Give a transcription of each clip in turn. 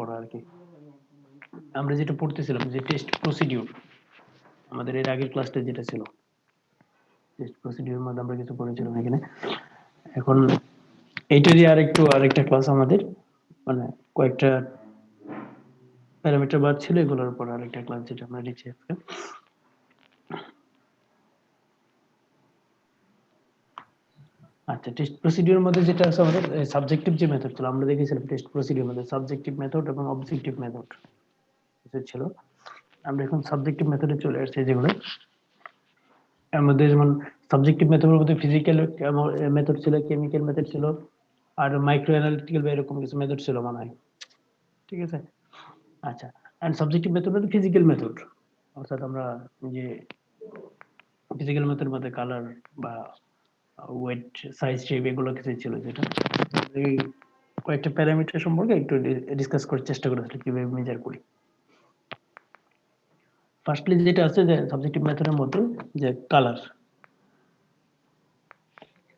পড়া আর কি। আমরা যেটা পড়তেছিলাম যে টেস্ট প্রসিডিউর, আমাদের এর আগের ক্লাসটা যেটা ছিল টেস্ট প্রসিডিউরের মধ্যে আমরা কিছু পড়েছিলাম এখানে। এখন এইটারই আরেকটা ক্লাস আমাদের, মানে কয়েকটা প্যারামিটার বাদ ছিল, এগুলোর উপর আরেকটা ক্লাস যেটা আমরা নিচ্ছি আজকে। আচ্ছা, টেস্ট প্রসিডিউরের মধ্যে যেটা আছে আমাদের সাবজেক্টিভ যে মেথড ছিল, আমরা দেখেছিলাম টেস্ট প্রসিডিউরের মধ্যে সাবজেক্টিভ মেথড এবং অবজেক্টিভ মেথড ছিল। আমরা এখন সাবজেক্টিভ মেথডে চলে আসছি, যেগুলো আমাদের যেমন সাবজেক্টিভ মেথডের মধ্যে ফিজিক্যাল মেথড ছিল, কেমিক্যাল মেথড ছিল, আর মাইক্রো অ্যানালিটিক্যাল বা এরকম কিছু মেথড ছিল মনে হয়, ঠিক আছে। আচ্ছা, এন্ড সাবজেক্টিভ মেথড হলো ফিজিক্যাল মেথড, অর্থাৎ আমরা যে ফিজিক্যাল মেথডের মধ্যে কালার বা ওয়েট, সাইজ, শেপ এগুলো কিছু ছিল, যেটা এই কয়েকটা প্যারামিটার সম্পর্কে একটু ডিসকাস করার চেষ্টা করেছিল কিভাবে মেজার করি। ফার্স্টলি যেটা আছে যে সাবজেক্টিভ মেথডের মধ্যে যে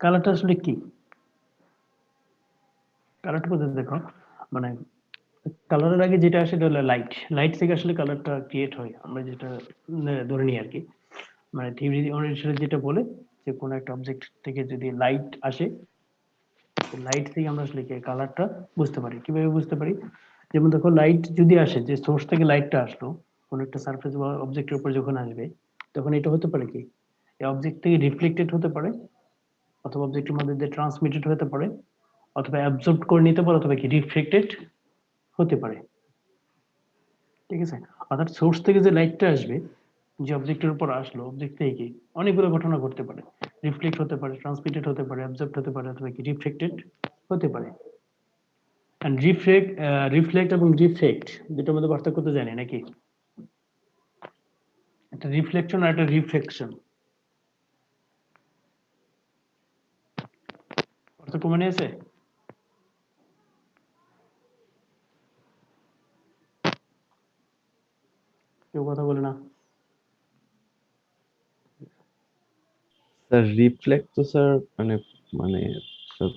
কালারটা আসলে কি, কালারটা কোথায় দেখো, মানে কালারের আগে যেটা আসে সেটা হলো লাইট। লাইট থেকে আসলে কালারটা ক্রিয়েট হয়, আমরা যেটা ধরে নিই আর কি। মানে থিওরি অনুসারে যেটা বলে যে কোনো একটা অবজেক্ট থেকে যদি লাইট আসে, লাইট থেকে আমরা আসলে কালারটা বুঝতে পারি। কিভাবে বুঝতে পারি? যেমন দেখো, লাইট যদি আসে, যে সোর্স থেকে লাইটটা আসলো কোনো একটা সারফেস বা অবজেক্টের উপর যখন আসবে, তখন এটা হতে পারে কি, এই অবজেক্ট থেকে রিফ্লেক্টেড হতে পারে, অথবা অবজেক্টের মধ্যে দিয়ে ট্রান্সমিটেড হতে পারে, অথবা অ্যাবজর্ব করে নিতে পারে, অথবা কি রিফ্লেক্টেড হতে পারে, ঠিক আছে। অর্থাৎ সোর্স থেকে যে লাইটটা আসবে, যে অবজেক্টের উপর আসলো, অবজেক্ট থেকে কি অনেকগুলো ঘটনা ঘটতে পারে, রিফ্লেক্ট হতে পারে, ট্রান্সমিটেড হতে পারে, অ্যাবজর্ব হতে পারে, অথবা কি রিফ্লেক্টেড হতে পারে। এন্ড রিফ্লেক্ট এবং রিফ্লেক্ট দুটোর মধ্যে পার্থক্য তো জানি নাকি? একটা রিফ্লেকশন আর একটা রিফ্লেকশন, পার্থক্য মনে আছে? কেউ কথা বলে না। স্যার রিফ্লেক্ট তো স্যার মানে মানে স্যার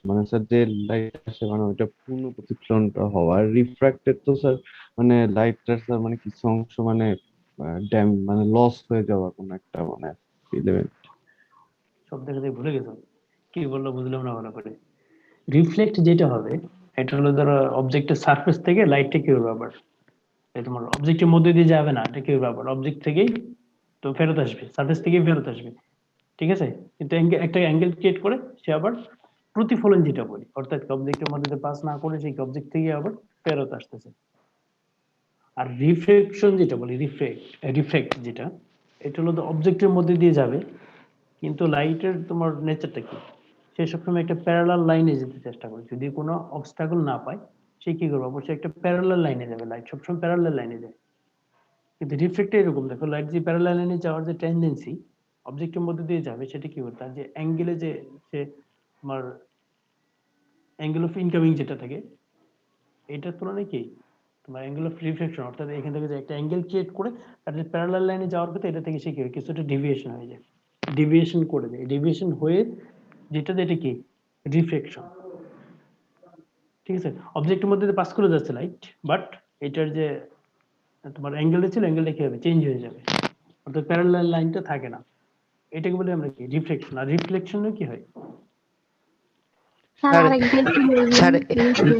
মানে স্যার যে লাইট আসে মানে ওইটা পূর্ণ প্রতিফলনটা হওয়া, আর রিফ্রাক্টেড তো স্যার মানে লাইটটার স্যার মানে কিছু অংশ মানে ড্যাম মানে লস হয়ে যাওয়া কোনো একটা মানে এলিমেন্ট। সব দেখা দিয়ে ভুলে গেছো, কি বললো বুঝলাম না ভালো করে। রিফ্লেক্ট যেটা হবে, এটা হলো ধরো অবজেক্টের সারফেস থেকে লাইটটা কি হবে আবার, এই তোমার অবজেক্টের মধ্যে দিয়ে যাবে না, এটা কি হবে আবার অবজেক্ট থেকেই তো ফেরত আসবে, সারফেস থেকেই ফেরত আসবে, ঠিক আছে। কিন্তু একটা অ্যাঙ্গেল ক্রিয়েট করে সে আবার প্রতিফলন যেটা বলি, অর্থাৎ অবজেক্টের মধ্যে পাস না করে সেই অবজেক্ট থেকে আবার ফেরত আসতেছে। আর রিফ্লেকশন যেটা বলি, রিফ্লেক্ট যেটা, এটা হলো অবজেক্টের মধ্যে দিয়ে যাবে, কিন্তু লাইটের তোমার নেচারটা কি, সে সবসময় একটা প্যারালাল লাইনে যেতে চেষ্টা করে, যদি কোনো অবস্টাকল না পায় সে কি করবে, অবশ্যই একটা প্যারালাল লাইনে যাবে, লাইট সবসময় প্যারালাল লাইনে যায়। কিন্তু রিফ্লেক্টে এরকম, দেখো লাইট যে প্যারালাল লাইনে যাওয়ার যে টেন্ডেন্সি অবজেক্টের মধ্যে দিয়ে যাবে, সেটা কি করবে, তার যে অ্যাঙ্গেলে যে সে তোমার অ্যাঙ্গেল অফ ইনকামিং যেটা থাকে, এটার তুলনায় কি তোমার অ্যাঙ্গেল অফ রিফ্লেকশন, অর্থাৎ এখান থেকে যে একটা অ্যাঙ্গেল ক্রিয়েট করে তার যে প্যারালাল লাইনে যাওয়ার কথা, এটা থেকে সে কি হয়, কিছুটা ডেভিয়েশন হয়ে যায়, ডেভিয়েশন করে দেয়, ডেভিয়েশন হয়ে যেটা কি রিফ্লেকশন, ঠিক আছে। অবজেক্টের মধ্যে পাস করে যাচ্ছে লাইট, বাট এটার যে তোমার অ্যাঙ্গেলটা ছিল, অ্যাঙ্গেলটা কি হবে, চেঞ্জ হয়ে যাবে, অর্থাৎ প্যারালাল লাইনটা থাকে না, এটাকে বলি আমরা কি রিফ্লেকশন। আর রিফ্লেকশনে কি হয়, স্যার স্যার আরেকবার একটু বলবেন স্যার প্লিজ।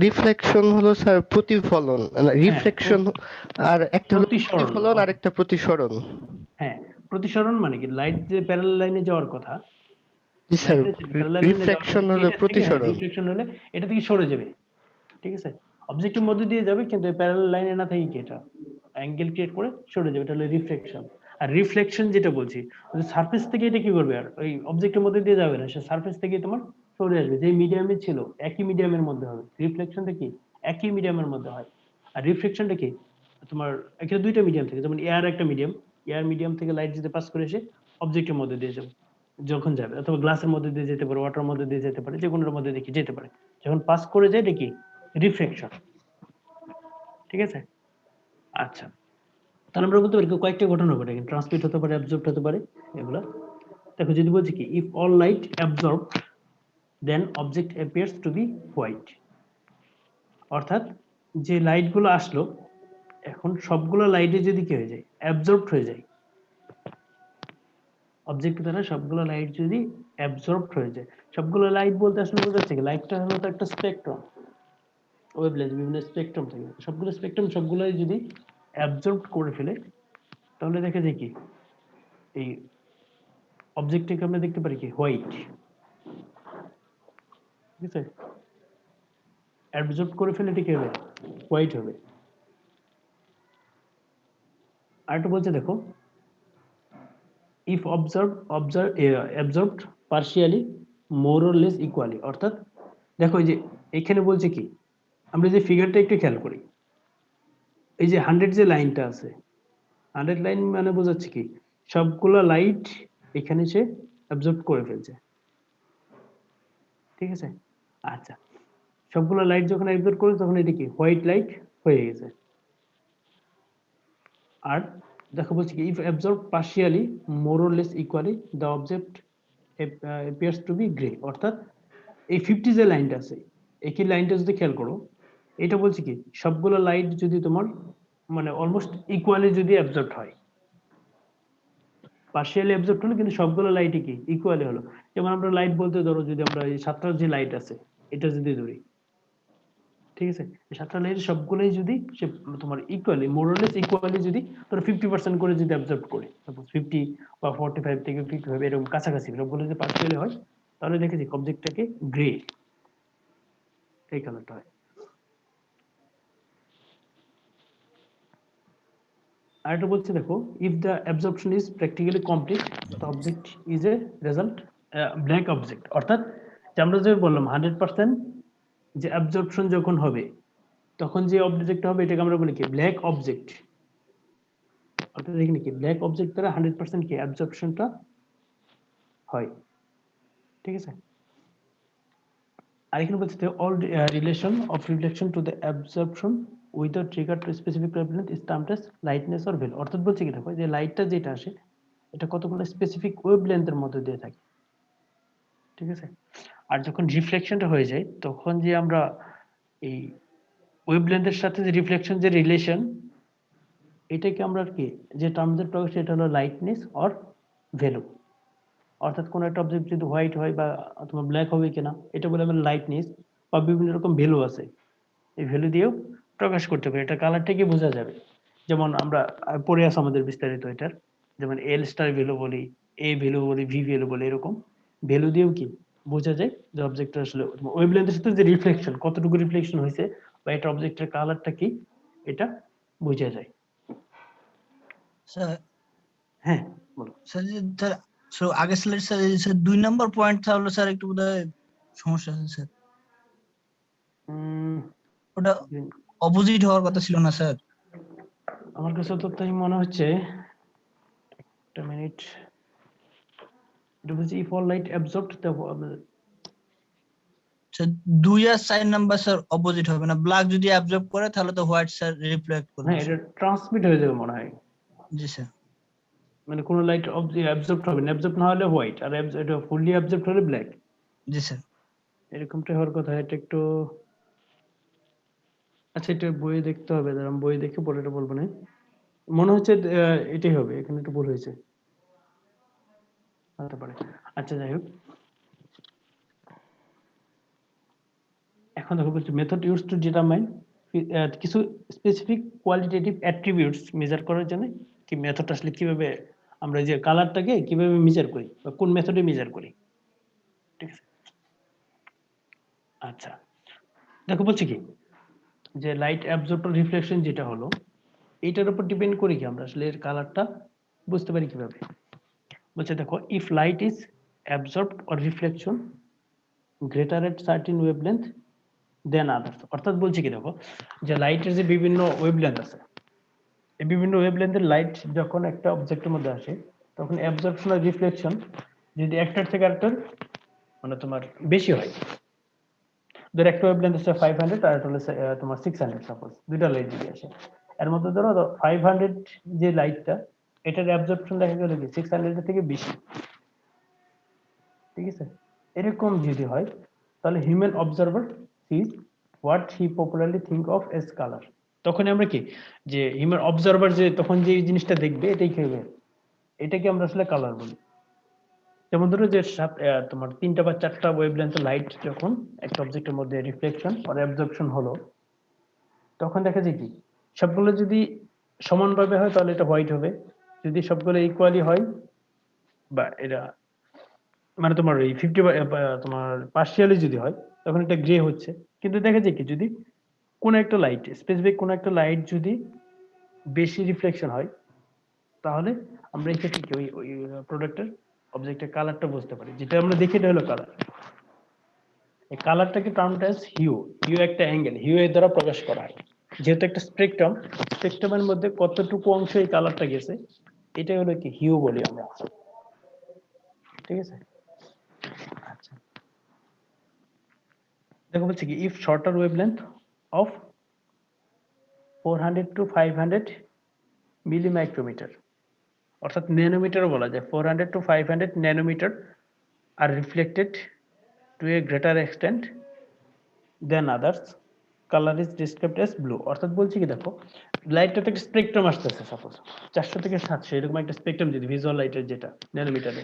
রিফ্লেকশন হলো স্যার প্রতিফলন, রিফ্লেকশন আর একটা হলো প্রতিসরণ, প্রতিফলন আর একটা প্রতিসরণ। হ্যাঁ প্রতিসরণ মানে কি, লাইট যে প্যারালাল লাইনে যাওয়ার কথা, জি স্যার, লাইটের প্যারালাল লাইনে যাওয়ার কথা, রিফ্লেকশন হলো এটা থেকে প্রতিসরণ। রিফ্লেকশন হলে এটা থেকে সরে যাবে, ঠিক আছে। অবজেক্টের মধ্যে দিয়ে যাবে কিন্তু প্যারালাল লাইনে না থাকে, কি এটা অ্যাঙ্গেল ক্রিয়েট করে সরে যাবে, এটা হলো রিফ্লেকশন। আর রিফ্লেকশন যেটা বলছি, সারফেস থেকে এটা কি করবে, আর ওই অবজেক্টের মধ্যে দিয়ে যাবে না, সে সারফেস থেকে তোমার সরে আসবে, যে মিডিয়ামে ছিল একই মিডিয়ামের মধ্যে হবে। রিফ্লেকশনটা কি একই মিডিয়ামের মধ্যে হয়, আর রিফ্লেকশনটা কি তোমার এখানে দুইটা মিডিয়াম থেকে, যেমন এয়ার একটা মিডিয়াম, এয়ার মিডিয়াম থেকে লাইট যদি পাস করে এসে অবজেক্টের মধ্যে দিয়ে যাবে, যখন যাবে, অথবা গ্লাসের মধ্যে দিয়ে যেতে পারে, ওয়াটার মধ্যে দিয়ে যেতে পারে, যে কোনোর মধ্যে দেখি যেতে পারে, যখন পাস করে যায় এটা কি রিফ্লেকশন, ঠিক আছে। আচ্ছা, তাহলে আমরা বলতে পারি কয়েকটা ঘটনা ঘটে, ট্রান্সমিট হতে পারে, অ্যাবজর্ব হতে পারে, এগুলা দেখো। যদি বলছি কি, if all light absorb then object appears to be white, অর্থাৎ যে লাইট গুলো আসলো এখন সবগুলো লাইটে যদি কি হয়ে যায় অ্যাবজর্বড হয়ে যায়, অবজেক্ট দ্বারা সবগুলো লাইট যদি অ্যাবজর্বড হয়ে যায়, সবগুলো লাইট বলতে আসলে বোঝাচ্ছে কি লাইটটা হলো তো একটা স্পেকট্রাম, ওয়েভলেন্থ বিভিন্ন স্পেকট্রাম থাকে, সবগুলো স্পেকট্রাম সবগুলোই যদি অ্যাবজর্ব করে ফেলে তাহলে দেখা যায় কি এই অবজেক্টটাকে আমরা দেখতে পারি কি হোয়াইট, ঠিক আছে, অ্যাবজর্ব করে ফেলে এটা কি হবে হোয়াইট হবে। আর একটা বলছে দেখো if observed partially more or less equally, অর্থাৎ দেখো এই যে এখানে বলছে কি আমরা যে ফিগারটা একটু খেয়াল করি, এই যে 100 যে লাইনটা আছে 100 লাইন মানে বোঝাচ্ছে কি সবগুলো লাইট এখানে সে অ্যাবজর্ব করে ফেলছে, ঠিক আছে। আচ্ছা সবগুলো লাইট যখন অ্যাবজর্ব করে তখন এটা কি হোয়াইট লাইট হয়ে গেছে। আর দেখো বলছি কি if absorb partially more or less equally the object appears to be grey, অর্থাৎ এই 50 যে লাইনটা আছে একই লাইনটা যদি খেয়াল করো এটা বলছে কি সবগুলো লাইট যদি তোমার মানে অলমোস্ট ইকুয়ালি যদি অ্যাবজর্ব হয়, পার্শিয়ালি অ্যাবজর্ব হলো কিন্তু সবগুলো লাইটই কি ইকুয়ালি হলো। যেমন আমরা লাইট বলতে ধরো যদি আমরা এই 7টা যে লাইট আছে এটা যদি ধরি, ঠিক আছে, এই 7টা লাইট সবগুলোই যদি সে তোমার ইকুয়ালি মোরলেস ইকুয়ালি যদি ধরো 50% করে যদি অ্যাবজর্ব করে সাপোজ 50 বা 45 থেকে 55 এরকম কাছাকাছি সবগুলো যদি পার্শিয়ালি হয় তাহলে দেখেছি অবজেক্টটাকে গ্রে এই কালারটা হয়। আরেকটা বলছে দেখো if the absorption is practically complete the object is a result blank object, অর্থাৎ যে আমরা যে বললাম 100% যে অ্যাবজর্পশন যখন হবে তখন যে অবজেক্ট হবে এটাকে আমরা বলি কি ব্ল্যাক অবজেক্ট, অর্থাৎ এখানে কি ব্ল্যাক অবজেক্ট দ্বারা 100% কি অ্যাবজর্পশনটা হয়, ঠিক আছে। আর এখানে বলছে all relation of reflection to the absorption without trigger two specific wavelength is termed as lightness or value, অর্থাৎ বলছে কি দেখো যে লাইটটা যেটা আসে এটা কতগুলো স্পেসিফিক ওয়েভলেন্থের মধ্যে দিয়ে থাকে, ঠিক আছে। আর যখন রিফ্লেকশনটা হয়ে যায় তখন যে আমরা এই ওয়েভলেন্থের সাথে যে রিফ্লেকশন যে রিলেশন এটাকে আমরা কি যে টার্মদের প্রয়োগ সেটা হলো লাইটনেস অর ভ্যালু, অর্থাৎ কোনো একটা অবজেক্ট যদি হোয়াইট হয় বা তোমার ব্ল্যাক হবে কিনা এটা বলে আমরা লাইটনেস বা বিভিন্ন রকম ভ্যালু আছে এই ভ্যালু দিয়েও প্রকাশ করতে পারি, এটা কালারটাকে বোঝা যাবে। যেমন আমরা পড়ে আছে আমাদের বিস্তারিত এটার, যেমন এল স্টার ভ্যালু বলি, এ ভ্যালু বলি, ভি ভ্যালু বলি, এরকম ভ্যালু দিয়েও কি বোঝা যায় যে অবজেক্টটা আসলে ওয়েভলেন্থের সাথে যে রিফ্লেকশন কতটুকু রিফ্লেকশন হয়েছে বা এটা অবজেক্টের কালারটা কি এটা বোঝা যায়। স্যার হ্যাঁ বলো। স্যার স্যার সো আগে স্যার স্যার 2 নম্বর পয়েন্ট তাহলে স্যার একটু বোধহয় সমস্যা আছে স্যার, ওটা অপোজিট হওয়ার কথা ছিল না স্যার। আমার কাছে তো তাই মনে হচ্ছে, একটা মিনিট, এটা বলছে if all light absorbed the, sir 2 আর 4 নাম্বার স্যার অপোজিট হবে না, ব্ল্যাক যদি অ্যাবজর্ব করে তাহলে তো হোয়াইট স্যার রিফ্লেক্ট করবে। হ্যাঁ এটা ট্রান্সমিট হয়ে যাবে মনে হয়, জি স্যার। মানে কোনো লাইট অ্যাবজর্ব হবে না, অ্যাবজর্ব না হলে হোয়াইট আর এটা ফুললি অ্যাবজর্ব হলে ব্ল্যাক, জি স্যার। এরকমটা হওয়ার কথা। এটা একটু আচ্ছা এটা বইয়ে দেখতে হবে, দাঁড়ান বই দেখে পরে এটা বলবো না, মনে হচ্ছে এটাই হবে, এখানে একটু ভুল হয়েছে হতে পারে। আচ্ছা যাই হোক, এখন দেখো বলছি মেথড ইউজ টু ডিটারমাইন কিছু স্পেসিফিক কোয়ালিটেটিভ অ্যাট্রিবিউটস মেজার করার জন্য কি মেথড আসলে কিভাবে আমরা যে কালারটাকে কিভাবে মেজার করি বা কোন মেথডে মেজার করি, ঠিক আছে। আচ্ছা দেখো বলছি কি যে লাইট অ্যাবজর্বড রিফ্লেকশন যেটা হলো এইটার উপর ডিপেন্ড করি কি আমরা আসলে এর কালারটা বুঝতে পারি কিভাবে। বলছে দেখো if light is absorbed or reflection greater at certain wavelength then others, অর্থাৎ বলছে কি দেখো যে লাইটের যে বিভিন্ন ওয়েভলেন্থ আছে এই বিভিন্ন ওয়েভলেন্থের লাইট যখন একটা অবজেক্টের মধ্যে আসে তখন অ্যাবজর্পশন আর রিফ্লেকশন যদি একটার থেকে আরেকটার মানে তোমার বেশি হয়, ধর একটা ওয়েভলেন্থ আছে 500 আর একটা হলো তোমার 600 সাপোজ দুইটা লাইট যদি আসে এর মধ্যে ধরো 500 যে লাইটটা এটার অ্যাবজর্পশন দেখা গেল কি 600 এর থেকে বেশি, ঠিক আছে। এরকম যদি হয় তাহলে human observer sees what he popularly think of as colour. তখন আমরা কি যে হিউম্যান অবজারভার যে তখন যে জিনিসটা দেখবে এটাই কি হবে, এটাকে আমরা আসলে কালার বলি। যেমন ধরো যে তোমার 3টা বা 4টা ওয়েভলেন্থ লাইট যখন একটা অবজেক্টের মধ্যে রিফ্লেকশন আর অ্যাবজর্পশন হলো, তখন দেখা যায় কি সবগুলো যদি সমানভাবে হয় তাহলে এটা হোয়াইট হবে, যদি সবগুলো ইকুয়ালি হয় বা এটা মানে তোমার এই 50 তোমার পার্শিয়ালি যদি হয় তখন এটা গ্রে হচ্ছে। কিন্তু দেখা যায় কি যদি কোন একটা লাইট স্পেসিফিক কোন একটা লাইট যদি বেশি রিফ্লেকশন হয় তাহলে আমরা এই ক্ষেত্রে কি ওই প্রোডাক্টের অবজেক্টের কালারটা বুঝতে পারি, যেটা আমরা দেখি এটা হলো কালার। এই কালারটাকে টার্মড অ্যাজ হিউ। হিউ একটা অ্যাঙ্গেল, হিউ এর দ্বারা প্রকাশ করা হয়। যেহেতু একটা স্পেকট্রাম, স্পেকট্রামের মধ্যে কতটুকু অংশ এই কালারটা গেছে এটাই হলো কি হিউ বলি আমরা। ঠিক আছে, আচ্ছা দেখো বলছি কি if shorter wavelength of 400 to 500 milli micrometer, অর্থাৎ ন্যানোমিটারও বলা যায়, 400 to 500 ন্যানোমিটার আর reflected to a greater extent then others, colour is described as blue. অর্থাৎ বলছি কি দেখো লাইটটা থেকে স্পেকট্রাম আসতেছে, সাপোজ 400 থেকে 700 এরকম একটা স্পেকট্রাম যদি ভিজুয়াল লাইটের যেটা ন্যানোমিটারে,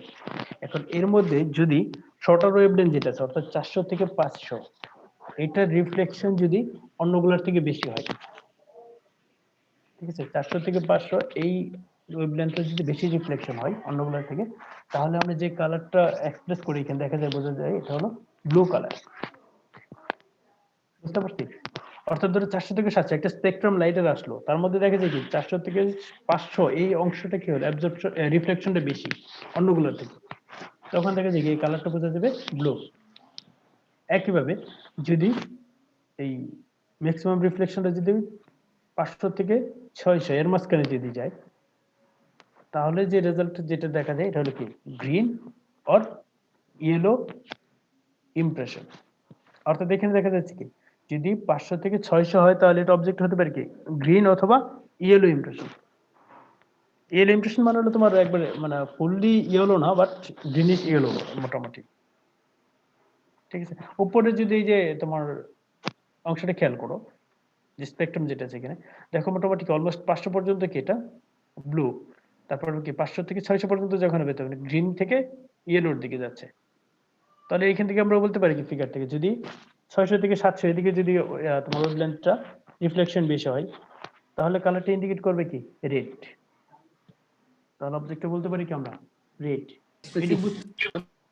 এখন এর মধ্যে যদি শর্টার ওয়েভলেন্থ যেটা আছে অর্থাৎ 400 থেকে 500, এটার রিফ্লেকশন যদি অন্যগুলোর থেকে বেশি হয়, ঠিক আছে 400 থেকে 500 এই ওয়েভলেন্থে যদি বেশি রিফ্লেকশন হয় অন্যগুলোর থেকে, তাহলে আমরা যে কালারটা এক্সপ্রেস করি এখানে দেখা যায়, বোঝা যায় এটা হলো ব্লু কালার। বুঝতে পারছি? অর্থাৎ ধরো 400 থেকে 700 একটা স্পেকট্রাম লাইটের আসলো, তার মধ্যে দেখা যায় কি 400 থেকে 500 এই অংশটা কি হলো অ্যাবজর্পশন রিফ্লেকশনটা বেশি অন্যগুলোর থেকে, তখন দেখা যায় কি এই কালারটা বোঝা যাবে ব্লু। একইভাবে যদি এই ম্যাক্সিমাম রিফ্লেকশনটা যদি 500 থেকে 600 এর মাঝখানে যদি যায়, তাহলে যে রেজাল্ট যেটা দেখা যায় এটা হলো কি গ্রিন অর ইয়েলো ইমপ্রেশন। অর্থাৎ এখানে দেখা যাচ্ছে কি যদি 500 থেকে 600 হয় তাহলে এটা অবজেক্ট হতে পারে কি গ্রিন অথবা ইয়েলো ইমপ্রেশন। ইয়েলো ইমপ্রেশন মানে হলো তোমার একবারে মানে ফুললি ইয়েলো না, বাট গ্রিনিশ ইয়েলো মোটামুটি। ঠিক আছে, উপরে যদি এই যে তোমার অংশটা খেয়াল করো, যে স্পেকট্রাম যেটা আছে এখানে দেখো মোটামুটি অলমোস্ট 500 পর্যন্ত কি এটা ব্লু, তারপর কি 500 থেকে 600 পর্যন্ত যখন হবে তখন গ্রিন থেকে ইয়েলোর দিকে যাচ্ছে। তাহলে এইখান থেকে আমরা বলতে পারি কি ফিগার থেকে যদি 600 থেকে 700 এদিকে যদি তোমার ওয়েভলেন্থটা রিফ্লেকশন বেশি হয় তাহলে কালারটা ইন্ডিকেট করবে কি রেড। তাহলে অবজেক্টটা বলতে পারি কি আমরা রেড।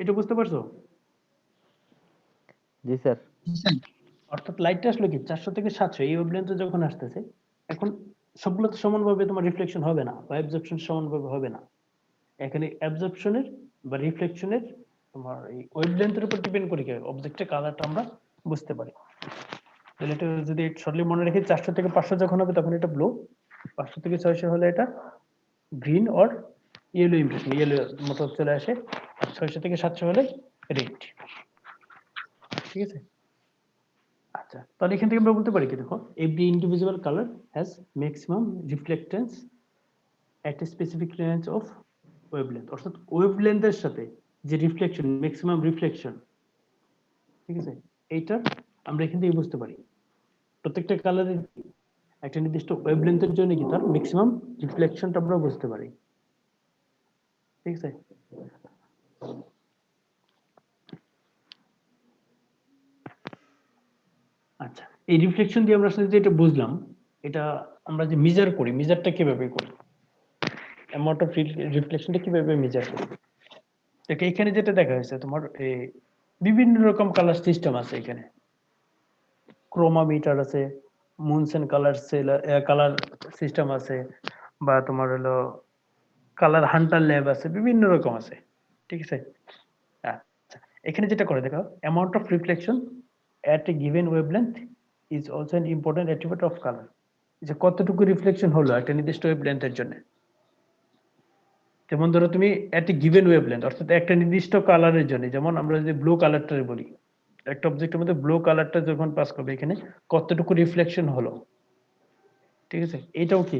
এটা বুঝতে পারছো? জি স্যার। অর্থাৎ লাইটটা আসলে কি 400 থেকে 700 এই ওয়েভলেন্থে যখন আসতেছে, এখন সবগুলো তো সমানভাবে তোমার রিফ্লেকশন হবে না বা অ্যাবজর্পশন সমানভাবে হবে না। এখানে অ্যাবজর্পশনের বা রিফ্লেকশনের তোমার এই ওয়েভলেন্থের উপর ডিপেন্ড করে কি অবজেক্টের কালারটা আমরা বুঝতে পারি। তাহলে এটা যদি শর্টলি মনে রেখে 400 থেকে 500 যখন হবে তখন এটা ব্লু, 500 থেকে 600 হলে এটা green or yellow impression, yellow মতো চলে আসে, 600 থেকে 700 হলে রেড। ঠিক আছে, আচ্ছা তাহলে এখান থেকে আমরা বলতে পারি কি দেখো every individual colour has maximum reflectance at a specific range of wavelength. অর্থাৎ ওয়েভলেন্থের সাথে যে রিফ্লেকশন ম্যাক্সিমাম রিফ্লেকশন, ঠিক আছে, এইটা আমরা এখান থেকে বুঝতে পারি প্রত্যেকটা কালারের একটা নির্দিষ্ট ওয়েভলেন্থের জন্য কি তার ম্যাক্সিমাম রিফ্লেকশনটা আমরা বুঝতে পারি। ঠিক আছে, আচ্ছা এই রিফ্লেকশন দিয়ে আমরা আসলে যেটা বুঝলাম, এটা আমরা যে মেজার করি, মেজারটা কিভাবে করি, অ্যামাউন্ট অফ রিফ্লেকশনটা কিভাবে মেজার করি। দেখো এখানে যেটা দেখা হয়েছে তোমার বিভিন্ন রকম কালার সিস্টেম আছে, এখানে ক্রোমামিটার আছে, মুনসেন কালার কালার সিস্টেম আছে, বা তোমার হলো কালার হান্টার ল্যাব আছে, বিভিন্ন রকম আছে। ঠিক আছে, আচ্ছা এখানে যেটা করে দেখো amount of reflection at a given wavelength is also an important attribute of colour. যে কতটুকু রিফ্লেকশন হলো একটা নির্দিষ্ট ওয়েভলেন্থের জন্য। যেমন ধরো তুমি এট এ গিভেন ওয়েভলেন্থ অর্থাৎ একটা নির্দিষ্ট কালারের জন্য, যেমন আমরা যদি ব্লু কালারটা বলি, একটা অবজেক্টের মধ্যে ব্লু কালারটা যখন পাস করবে এখানে কতটুকু রিফ্লেকশন হলো। ঠিক আছে, এটাও কি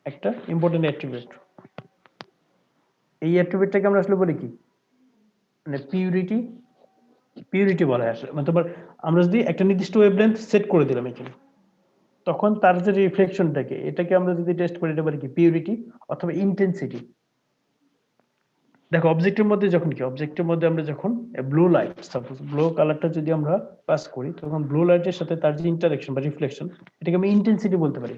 একটা ইম্পর্টেন্ট অ্যাট্রিবিউট। এই অ্যাট্রিবিউটটাকে আমরা আসলে বলি কি মানে পিউরিটি পিউরিটি বলা হয় আসলে মানে তোমার আমরা যদি একটা নির্দিষ্ট ওয়েভলেন্থ সেট করে দিলাম এখানে, তখন তার যে রিফ্লেকশনটাকে এটাকে আমরা যদি টেস্ট করি এটা বলি কি পিউরিটি অথবা ইন্টেন্সিটি। দেখো অবজেক্টের মধ্যে যখন কি অবজেক্টের মধ্যে আমরা যখন ব্লু লাইট সাপোজ ব্লু কালারটা যদি আমরা পাস করি তখন ব্লু লাইটের সাথে তার যে ইন্টারেকশন বা রিফ্লেকশন এটাকে আমি ইন্টেন্সিটি বলতে পারি।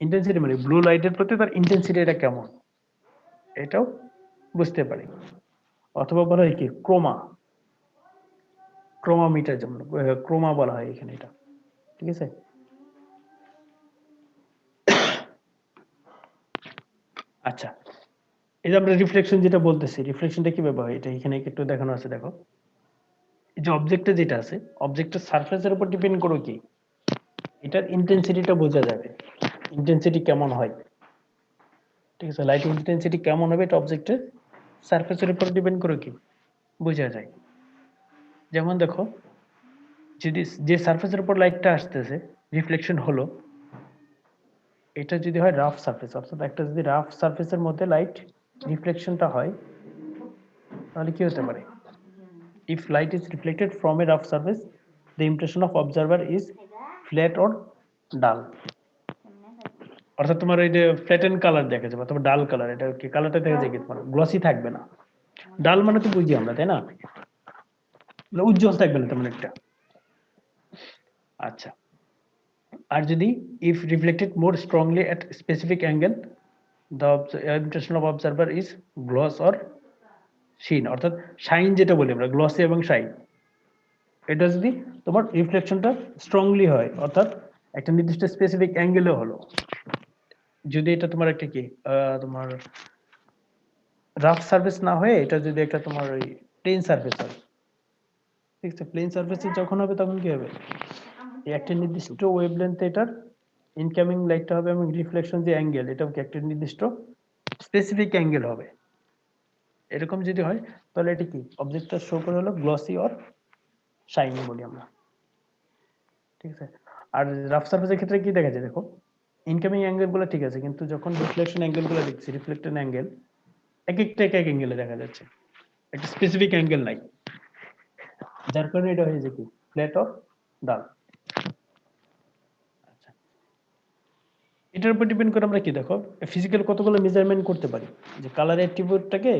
ইন্টেন্সিটি মানে ব্লু লাইটের প্রতি তার ইন্টেন্সিটি এটা কেমন এটাও বুঝতে পারি। অথবা বলা হয় কি ক্রোমা, ক্রোমামিটার যেমন ক্রোমা বলা হয় এখানে এটা, ঠিক আছে। আচ্ছা, এই যে আমরা রিফ্লেকশন যেটা বলতেছি রিফ্লেকশনটা কিভাবে হয় এটা এখানে একটু দেখানো আছে দেখো। এই যে অবজেক্টটা যেটা আছে অবজেক্টের সারফেসের উপর ডিপেন্ড করো কি এটার ইন্টেন্সিটিটা বোঝা যাবে, ইন্টেন্সিটি কেমন হয়, ঠিক আছে। লাইট ইন্টেন্সিটি কেমন হবে এটা অবজেক্টের সারফেসের উপর ডিপেন্ড করে কি বোঝা যায়। যেমন দেখো যদি যে সারফেসের উপর লাইটটা আসতেছে রিফ্লেকশন হলো, এটা যদি হয় রাফ সারফেস অর্থাৎ একটা যদি রাফ সারফেসের মধ্যে লাইট রিফ্লেকশনটা হয় তাহলে কি হতে পারে, if light is reflected from a rough surface the impression of observer is flat or dull। অর্থাৎ তোমার এই যে ফ্ল্যাটেন কালার দেখা যাবে অথবা ডাল কালার, এটা কি কালারটা দেখা যায় কি তোমার গ্লসি থাকবে না। ডাল মানে তো বুঝি আমরা তাই না, মানে উজ্জ্বল থাকবে না তেমন একটা। আচ্ছা, আর যদি if reflected more strongly at specific angle the impression of observer is gloss or sheen, অর্থাৎ শাইন যেটা বলি আমরা গ্লসি এবং শাইন, এটা যদি তোমার রিফ্লেকশনটা স্ট্রংলি হয় অর্থাৎ একটা নির্দিষ্ট স্পেসিফিক অ্যাঙ্গেলে হলো, যদি এটা তোমার একটা কি তোমার রাফ সারফেস না হয়ে এটা যদি একটা তোমার ওই প্লেন সারফেস হয়, ঠিক আছে। প্লেন সারফেসে যখন হবে তখন কি হবে এই একটা নির্দিষ্ট ওয়েভলেন্থে এটার ইনকামিং লাইটটা হবে এবং রিফ্লেকশন যে অ্যাঙ্গেল এটাও কি একটা নির্দিষ্ট স্পেসিফিক অ্যাঙ্গেল হবে। এরকম যদি হয় তাহলে এটা কি অবজেক্টটা শো করে হলো গ্লসি অর শাইনি বলি আমরা, ঠিক আছে। আর রাফ সারফেসের ক্ষেত্রে কি দেখা যায় দেখো ইনকামিং অ্যাঙ্গেল গুলো ঠিক আছে কিন্তু যখন রিফ্লেকশন অ্যাঙ্গেল গুলো দেখছি রিফ্লেক্টেড অ্যাঙ্গেল এক একটা এক এক অ্যাঙ্গেলে দেখা যাচ্ছে, একটা স্পেসিফিক অ্যাঙ্গেল নাই, যার কারণে এটা হয়ে যায় কি ফ্ল্যাট অর ডাল। আচ্ছা, এটার উপর ডিপেন্ড করে আমরা কি দেখো ফিজিক্যাল কতগুলো মেজারমেন্ট করতে পারি, যে কালার অ্যাট্রিবিউটটাকে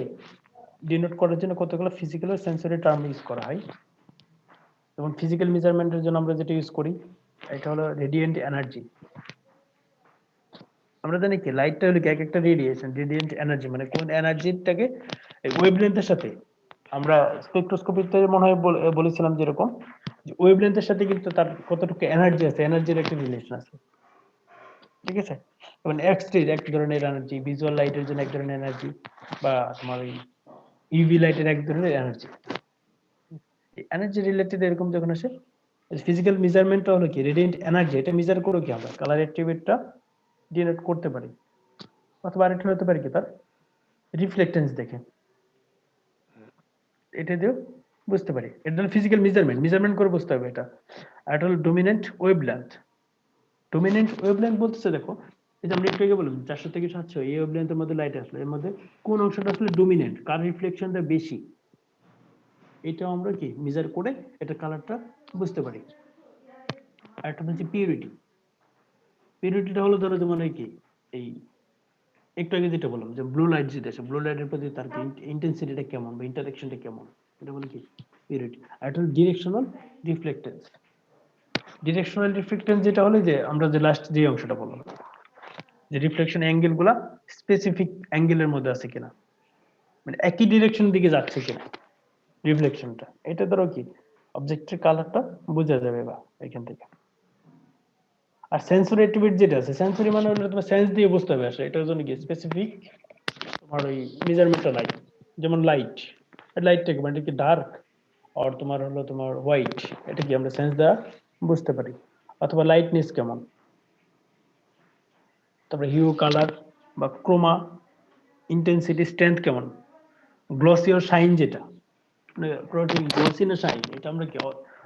ডিনোট করার জন্য কতগুলো ফিজিক্যাল ও সেন্সরি টার্ম ইউজ করা হয়। যেমন ফিজিক্যাল মেজারমেন্টের জন্য আমরা যেটা ইউজ করি এটা হলো রেডিয়েন্ট এনার্জি। আমরা জানি কি লাইটটা হলো কি এক একটা রেডিয়েশন, রেডিয়েন্ট এনার্জি মানে কোন এনার্জিটাকে ওয়েভলেন্থের সাথে আমরা স্পেকট্রোস্কোপিতে মনে হয় বলেছিলাম যেরকম যে ওয়েভলেন্থের সাথে কিন্তু তার কতটুকু এনার্জি আছে এনার্জির একটা রিলেশন আছে, ঠিক আছে। যেমন এক্স রে এক ধরনের এনার্জি, ভিজুয়াল লাইটের জন্য এক ধরনের এনার্জি, বা তোমার ওই ইউভি লাইটের এক ধরনের এনার্জি। এনার্জি রিলেটেড এরকম যখন আসে ফিজিক্যাল মেজারমেন্টটা হলো কি রেডিয়েন্ট এনার্জি, এটা মেজার করো কি আমরা কালার অ্যাট্রিবিউটটা ডিনোট করতে পারি। অথবা আরেকটা হতে পারে কি তার রিফ্লেক্টেন্স দেখে এটা দিয়েও বুঝতে পারি। এটা হলো ফিজিক্যাল মেজারমেন্ট, মেজারমেন্ট করে বুঝতে হবে এটা। আর এটা হলো ডোমিনেন্ট ওয়েভলেন্থ। ডোমিনেন্ট ওয়েভলেন্থ বলতেছে দেখো এই যে আমরা একটু আগে বললাম 400 থেকে 700 এই ওয়েভলেন্থের মধ্যে লাইট আসলে এর মধ্যে কোন অংশটা আসলে ডোমিনেন্ট, কার রিফ্লেকশনটা বেশি, এটাও আমরা কি মেজার করে এটা কালারটা বুঝতে পারি। আর একটা হচ্ছে পিউরিটি। পিউরিটিটা হলো ধরো যেমন কি এই একটু আগে যেটা বললাম যে ব্লু লাইট যেটা আছে ব্লু লাইটের প্রতি তার ইন্টেন্সিটিটা কেমন বা ইন্টারেকশনটা কেমন, এটা বলে কি পিউরিটি। আর এটা হলো ডিরেকশনাল রিফ্লেক্টেন্স। ডিরেকশনাল রিফ্লেক্টেন্স যেটা হলো যে আমরা যে লাস্ট যে অংশটা বললাম যে রিফ্লেকশন অ্যাঙ্গেল গুলা স্পেসিফিক অ্যাঙ্গেলের মধ্যে আছে কিনা, মানে একই ডিরেকশন দিকে যাচ্ছে কিনা রিফ্লেকশনটা, এটা ধরো কি অবজেক্টের কালারটা বোঝা যাবে বা এখান থেকে। আর সেন্সরি অ্যাট্রিবিউট যেটা আছে সেন্সরি মানে হলো তোমার সেন্স দিয়ে বুঝতে হবে আসলে এটার জন্য কি স্পেসিফিক তোমার ওই মেজারমেন্টটা নাই। যেমন লাইট, লাইটটা কি মানে কি ডার্ক আর তোমার হলো তোমার হোয়াইট, এটা কি আমরা সেন্স দ্বারা বুঝতে পারি। অথবা লাইটনেস কেমন, তারপরে হিউ কালার বা ক্রোমা, ইন্টেন্সিটি স্ট্রেংথ কেমন, গ্লসি আর শাইন যেটা মানে গ্লসি না শাইন এটা আমরা কি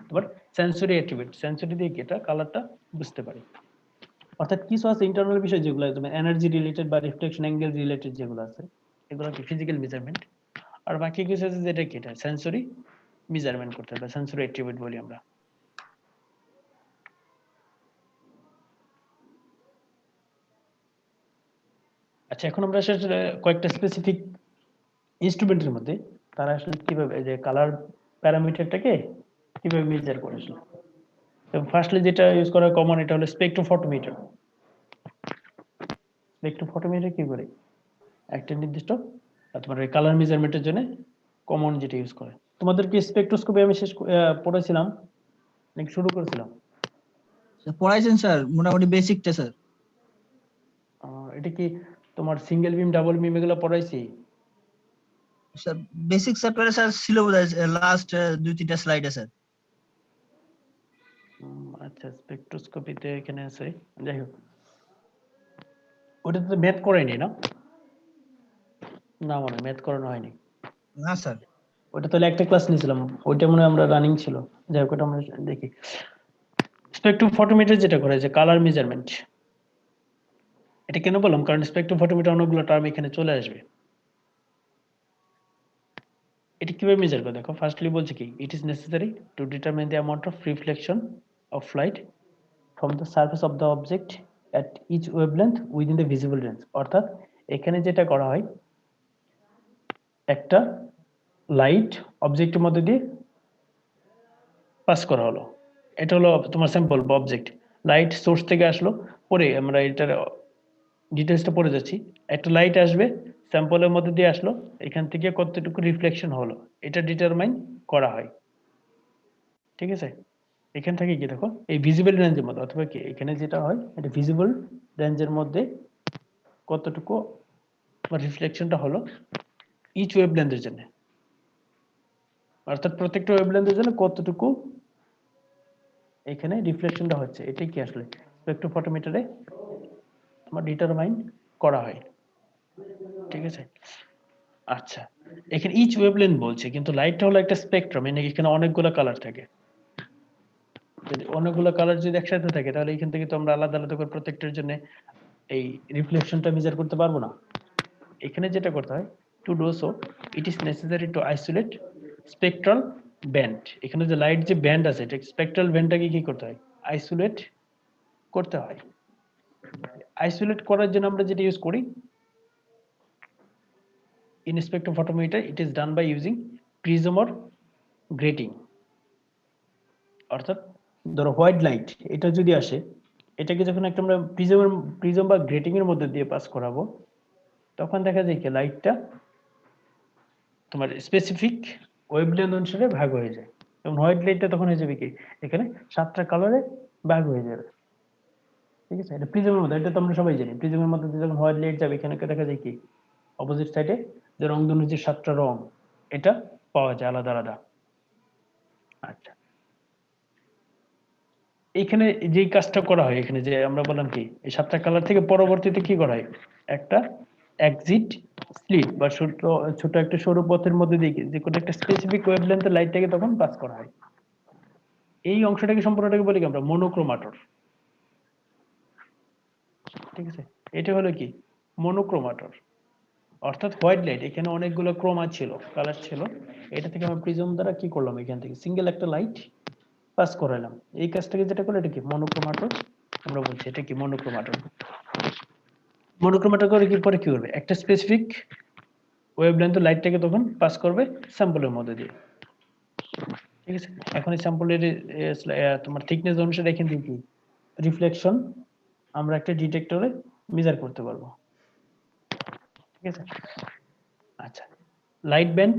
তোমার সেন্সরি অ্যাট্রিবিউট, সেন্সরি দিয়ে কি এটা কালারটা বুঝতে পারি। অর্থাৎ কিছু আছে ইন্টারনাল বিষয় যেগুলো তোমার এনার্জি রিলেটেড বা রিফ্লেকশন অ্যাঙ্গেল রিলেটেড যেগুলো আছে এগুলো কি ফিজিক্যাল মেজারমেন্ট, আর বাকি কিছু আছে যেটা কি এটা সেন্সরি মেজারমেন্ট করতে হবে, সেন্সরি অ্যাট্রিবিউট বলি আমরা। আচ্ছা, এখন আমরা আসলে কয়েকটা স্পেসিফিক ইনস্ট্রুমেন্টের মধ্যে তারা আসলে কিভাবে যে কালার প্যারামিটারটাকে কিভাবে মেজার করে আসলে। তো ফার্স্টলি যেটা ইউজ করা কমন, এটা হলো স্পেকট্রোফটোমিটার। স্পেকট্রোফটোমিটার কি করে একটা নির্দিষ্ট তোমার কালার মেজারমেন্টের জন্য কমন যেটা ইউজ করে। তোমাদের কি স্পেকট্রোস্কোপি আমি শেষ পড়েছিলাম নাকি শুরু করেছিলাম? পড়াইছেন স্যার মোটামুটি বেসিকটা স্যার। এটা কি তোমার সিঙ্গেল বিম ডাবল বিম এগুলো পড়াইছি? স্যার বেসিক চ্যাপ্টারে স্যার ছিল বোধহয় লাস্ট 2-3টা স্লাইডে স্যার। আচ্ছা, স্পেকট্রোস্কোপিতে এখানে আছে, যাই হোক ওটাতে তো ম্যাথ করাইনি না? না, মনে ম্যাথ করানো হয়নি। না স্যার। ওটা তাহলে একটা ক্লাস নিয়েছিলাম, ওইটা মনে হয় আমরা রানিং ছিল। যাই হোক, ওটা আমরা দেখি। স্পেকট্রোফটোমিটার যেটা করে যে কালার মেজারমেন্ট, এটা কেন বললাম, কারণ স্পেকট্রোফটোমিটার অনেকগুলো টার্ম এখানে চলে আসবে। এটা কিভাবে মেজার করে দেখো, ফার্স্টলি বলছে কি, it is necessary to determine the amount of reflection of light from the surface of the object at each wavelength within the visible range. অর্থাৎ এখানে যেটা করা হয়, একটা লাইট অবজেক্টের মধ্যে দিয়ে পাস করা হলো, এটা হলো তোমার স্যাম্পল বা অবজেক্ট। লাইট সোর্স থেকে আসলো, পরে আমরা এটার ডিটেলসটা পড়ে যাচ্ছি। একটা লাইট আসবে, স্যাম্পলের মধ্যে দিয়ে আসলো, এখান থেকে কতটুকু রিফ্লেকশন হলো এটা ডিটারমাইন করা হয়। ঠিক আছে, এখান থেকে কি দেখো, এই ভিজিবল রেঞ্জের মধ্যে, অথবা কি এখানে যেটা হয়, এটা ভিজিবল রেঞ্জের মধ্যে কতটুকু রিফ্লেকশনটা হলো ইচ ওয়েভলেন্থের জন্য, অর্থাৎ প্রত্যেকটা ওয়েভলেন্থের জন্য কতটুকু এখানে রিফ্লেকশনটা হচ্ছে, এটাই কি আসলে স্পেকট্রোফটোমিটারে তোমার ডিটারমাইন করা হয়। ঠিক আছে, আচ্ছা, এখানে ইচ ওয়েভলেন্থ বলছে, কিন্তু লাইটটা হলো একটা স্পেকট্রাম, এখানে অনেকগুলো কালার থাকে। যদি অনেকগুলো কালার যদি একসাথে থাকে, তাহলে এখান থেকে তো আমরা আলাদা আলাদা করে প্রত্যেকটার জন্য এই রিফ্লেকশনটা মেজার করতে পারবো না। এখানে যেটা করতে হয়, to do so it is necessary two isolate spectral band. এখানে যে লাইট যে ব্যান্ড আছে, এটা স্পেকট্রাল ব্যান্ডটাকে কি করতে হয়, আইসোলেট করতে হয়। আইসোলেট করার জন্য আমরা যেটা ইউজ করি in spectrophotometer, it is done by using prism or grating। অর্থাৎ ধরো হোয়াইট লাইট এটা যদি আসে, এটাকে যখন একটা আমরা প্রিজম বা গ্রেটিং এর মধ্যে দিয়ে পাস করাবো, তখন দেখা যায় কি লাইটটা তোমার স্পেসিফিক ওয়েভলেন্থ অনুসারে ভাগ হয়ে যায়। এবং হোয়াইট লাইটটা তখন হয়ে যাবে কি, এখানে 7টা কালারে ভাগ হয়ে যাবে। ঠিক আছে, এটা প্রিজমের মধ্যে, এটা তো আমরা সবাই জানি, প্রিজমের মধ্যে দিয়ে যখন হোয়াইট লাইট যাবে, এখানে দেখা যায় কি অপোজিট সাইডে যে রংধনুর যে 7টা রং, এটা পাওয়া যায় আলাদা আলাদা। আচ্ছা, এখানে যেই কাজটা করা হয়, এখানে যে আমরা বললাম কি, এই 7টা কালার থেকে পরবর্তীতে কি করা হয়, একটা এক্সিট স্লিট বা ছোট একটা সরু পথের মধ্যে দিয়ে যে কোনো একটা স্পেসিফিক ওয়েভলেন্থের লাইটটাকে তখন পাস করা হয়। এই অংশটাকে সম্পূর্ণটাকে বলি কি আমরা মনোক্রোমাটর। ঠিক আছে, এটা হলো কি মনোক্রোমাটর, অর্থাৎ হোয়াইট লাইট এখানে অনেকগুলো ক্রোমা ছিল, কালার ছিল, এটা থেকে আমরা প্রিজম দ্বারা কি করলাম, এখান থেকে সিঙ্গেল একটা লাইট পাস করালাম। এই কাজটাকে যেটা করলো, এটা কি মনোক্রোমাটর আমরা বলছি, এটা কি মনোক্রোমাটর। মনোক্রোমাটর করে কি পরে কি করবে, একটা স্পেসিফিক ওয়েভলেন্থ লাইটটাকে তখন পাস করবে স্যাম্পলের মধ্যে দিয়ে। ঠিক আছে, এখন এই স্যাম্পলের তোমার থিকনেস অনুসারে এখান থেকে কি রিফ্লেকশন আমরা একটা ডিটেক্টরে মেজার করতে পারবো। ঠিক আছে, আচ্ছা, light band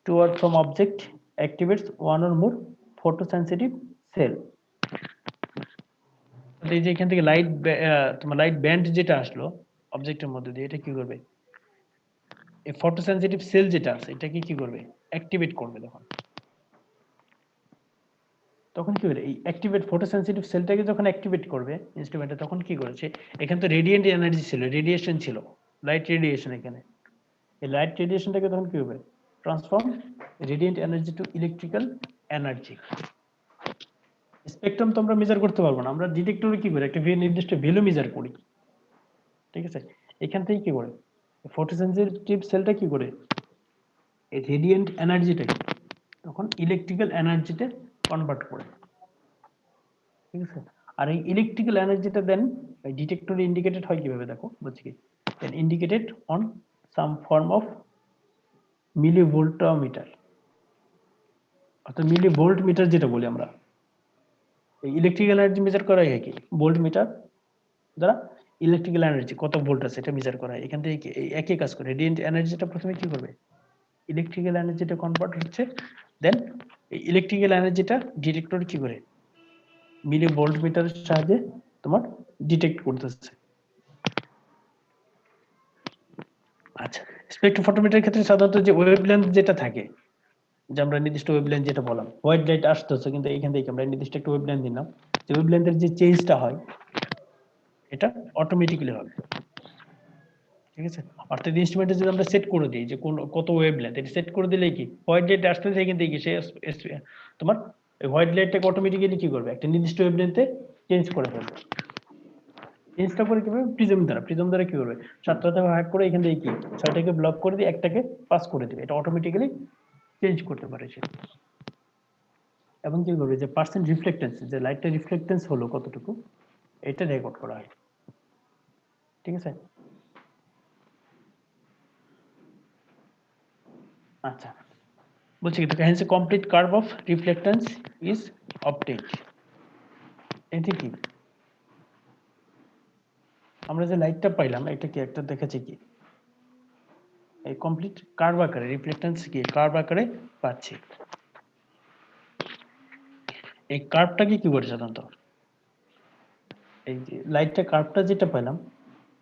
toward from object activates one or more photosensitive cell. এই যে এখান থেকে তোমার লাইট ব্যান্ড যেটা আসলো অবজেক্টের মধ্যে দিয়ে, এটা কি করবে, এই ফটোসেন্সিটিভ সেল যেটা আছে এটাকে কি করবে, অ্যাক্টিভেট করবে। তখন কি হবে, এই অ্যাক্টিভেট ফটোসেন্সিটিভ সেলটাকে যখন অ্যাক্টিভেট করবে ইনস্ট্রুমেন্টে, তখন কি করেছে, এখানে তো রেডিয়েন্ট এনার্জি ছিল, রেডিয়েশন ছিল, লাইট রেডিয়েশন। এখানে এই লাইট রেডিয়েশনটাকে তখন কি হবে, transform radiant energy to electrical energy. Spectrum তো আমরা মেজার করতে পারবো না, আমরা ডিটেক্টরে কি করি, একটা নির্দিষ্ট ভ্যালু মেজার করি। ঠিক আছে, এখান থেকে কি করে ফটোসেন্সিটিভ সেলটা কি করে, এই রেডিয়েন্ট এনার্জিটাকে তখন ইলেকট্রিক্যাল এনার্জিতে কনভার্ট করে, ঠিক আছে। আর এই ইলেকট্রিক্যাল এনার্জিটা দেন ডিটেক্টরে ইন্ডিকেটেড হয় কিভাবে দেখো, বলছি কি then indicated on some form of millivoltmeter, অর্থাৎ মিলিভোল্ট মিটার যেটা বলি আমরা। এই ইলেকট্রিক্যাল এনার্জি মেজার করা হয় কি ভোল্ট মিটার দ্বারা, ইলেকট্রিক্যাল এনার্জি কত ভোল্ট আছে এটা মেজার করা হয়। এখান থেকে এই একই কাজ করে, রেডিয়েন্ট এনার্জিটা প্রথমে কি করবে, ইলেকট্রিক্যাল এনার্জিটা কনভার্ট হচ্ছে, দেন এই ইলেকট্রিক্যাল এনার্জিটা ডিটেক্টর কি করে মিলি ভোল্ট মিটারের সাহায্যে তোমার ডিটেক্ট করতেছে। আচ্ছা, স্পেকট্রোফটোমিটারের ক্ষেত্রে সাধারণত যে ওয়েভলেন্থ যেটা থাকে, যে আমরা নির্দিষ্ট ওয়েভলেন্থ যেটা বললাম, হোয়াইট লাইট আসতেছে কিন্তু এখান থেকে আমরা নির্দিষ্ট একটা ওয়েভলেন্থ দিলাম, যে ওয়েভলেন্থের যে চেঞ্জটা হয় এটা অটোমেটিক্যালি হবে, ঠিক আছে। অর্থাৎ ইনস্ট্রুমেন্টে যদি আমরা সেট করে দিই যে কোন কত ওয়েভলেন্থ, এটা সেট করে দিলে কি হোয়াইট লাইট আসতেছে এখান থেকে সে তোমার হোয়াইট লাইটটাকে অটোমেটিক্যালি কি করবে একটা নির্দিষ্ট ওয়েভলেন্থে চেঞ্জ করে ফেলবে। চেঞ্জটা করে কিভাবে, প্রিজম দ্বারা কি করবে, সাতটাতে ভাগ করে এখান থেকে কি ছয়টাকে ব্লক করে দিয়ে একটাকে পাস করে দিবে, এটা অটোমেটিক্যালি চেঞ্জ করতে পারে সে। এবং কি করবে যে পার্সেন্ট রিফ্লেক্টেন্স, যে লাইটটা রিফ্লেক্টেন্স হলো কতটুকু, এটা রেকর্ড করা হয়, ঠিক আছে। আচ্ছা, বলছি কি hence a complete curve of reflectance is obtained। এটি কি আমরা যে লাইটটা পাইলাম এটা কি একটা দেখাচ্ছে কি এই কমপ্লিট কার্ভ আকারে রিফ্লেক্টেন্স কি কার্ভ আকারে পাচ্ছি। এই কার্ভটাকে কি করে সাধারণত এই যে লাইটটা কার্ভটা যেটা পেলাম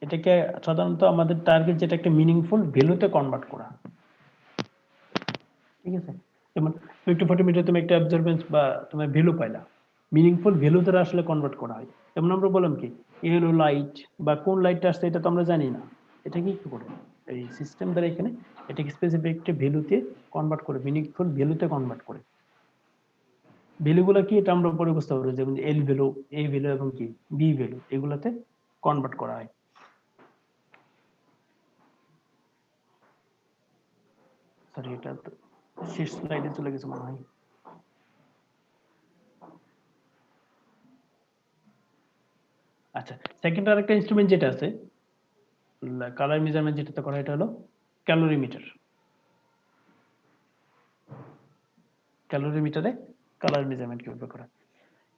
এটাকে সাধারণত আমাদের টার্গেট যেটা একটা মিনিংফুল ভ্যালুতে কনভার্ট করা, ঠিক আছে। যেমন 50-40 মিটার তুমি একটা অবজারভেন্স বা তুমি ভ্যালু পাইলা, মিনিংফুল ভ্যালু দ্বারা আসলে কনভার্ট করা হয়। যেমন আমরা বললাম কি ইয়েলো লাইট বা কোন লাইটটা আসছে এটা তো আমরা জানি না, এটা কি করে এই সিস্টেম দ্বারা এখানে এটাকে স্পেসিফিক একটা ভ্যালুতে কনভার্ট করে, মিনিংফুল ভ্যালুতে কনভার্ট করে। ভ্যালুগুলো কি এটা আমরা পরে বুঝতে পারবো, যেমন এল ভ্যালু, এ ভ্যালু এবং কি বি ভ্যালু, এগুলাতে কনভার্ট করা হয়। সরি এটা তো শেষ স্লাইডে চলে গেছে মনে হয়। আচ্ছা, সেকেন্ড আরেকটা ইনস্ট্রুমেন্ট যেটা আছে কালার মেজারমেন্ট যেটাতে করা, এটা হলো ক্যালোরিমিটার। ক্যালোরিমিটারে কালার মেজারমেন্ট কিভাবে করা,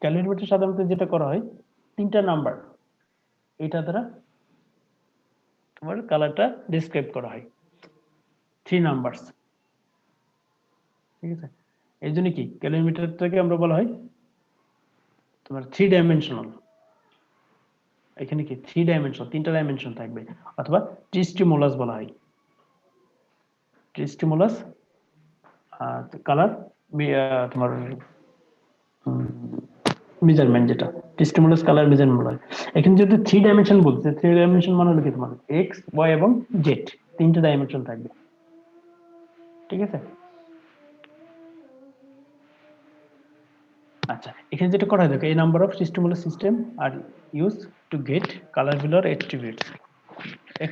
ক্যালোরিমিটার সাধারণত যেটা করা হয় তিনটা নাম্বার এটা দ্বারা তোমার কালারটা ডিসক্রাইব করা হয়, 3 নাম্বারস, ঠিক আছে। এই জন্য কি ক্যালোরিমিটারটাকে আমরা বলা হয় তোমার 3 ডাইমেনশনাল। এখানে কি 3 ডাইমেনশন, 3টা ডাইমেনশন থাকবে, অথবা ট্রিস্টিমুলাস বলা হয়। ট্রিস্টিমুলাস কালার তোমার মেজারমেন্ট যেটা স্টিমুলাস কালার মেজারমেন্ট বলা হয়। এখানে যেহেতু 3 ডাইমেনশন বলছে, 3 ডাইমেনশন মানে হলো কি তোমার এক্স ওয়াই এবং জেড, 3টে ডাইমেনশন থাকবে, ঠিক আছে। আচ্ছা, এখানে যেটা করা হয় দেখো, এই number of stimulus system are use to get colour ভ্যালুর অ্যাট্রিবিউটস। এই